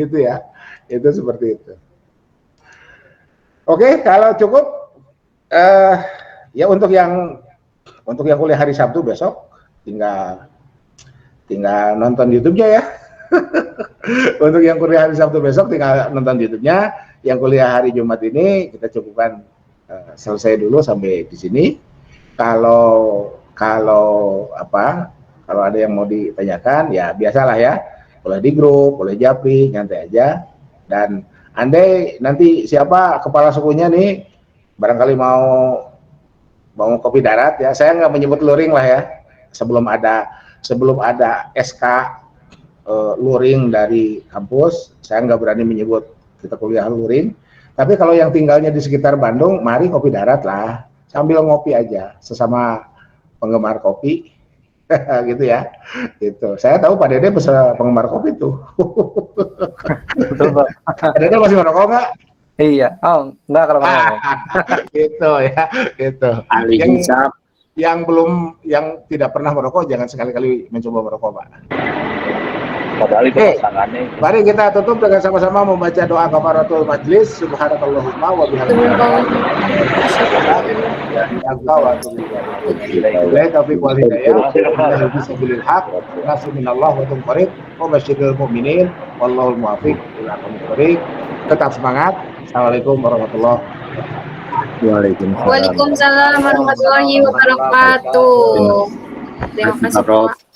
gitu ya. Itu seperti itu. Oke, kalau cukup, ya untuk yang kuliah hari Sabtu besok, tinggal nonton YouTube-nya ya. Untuk yang kuliah hari Sabtu besok tinggal nonton YouTube-nya. Yang kuliah hari Jumat ini kita cukupkan selesai dulu sampai di sini. Kalau ada yang mau ditanyakan ya biasalah ya. Boleh di grup, boleh japri, nyantai aja. Dan andai nanti siapa kepala sukunya nih barangkali mau kopi darat ya. Saya nggak menyebut luring lah ya. Sebelum ada SK luring dari kampus, saya nggak berani menyebut kita kuliah luring. Tapi kalau yang tinggalnya di sekitar Bandung, mari kopi darat lah, sambil ngopi aja, sesama penggemar kopi, gitu ya. Gitu. Saya tahu Pak Dede penggemar kopi tuh. Betul, Pak. Pak Dede masih merokok nggak? Iya. Oh, enggak kalau ngomong. Gitu ya, gitu. Ahli hisab. Yang tidak pernah merokok, jangan sekali-kali mencoba merokok, Pak. Padahal itu Oke. pasangannya. Mari kita tutup dengan sama-sama membaca doa kafaratul majlis. Subhanakallahumma wa bihamdika. Bila taufiq wal hidayah, billahi bisabilil haq, nasr minallah wa tumqarib, wa basyiril mu'minin, wallahul muwaffiq ila aqwamit thoriq. Tetap semangat. Assalamualaikum warahmatullahi wabarakatuh. Waalaikumsalam warahmatullahi wabarakatuh. Terima kasih, Pak.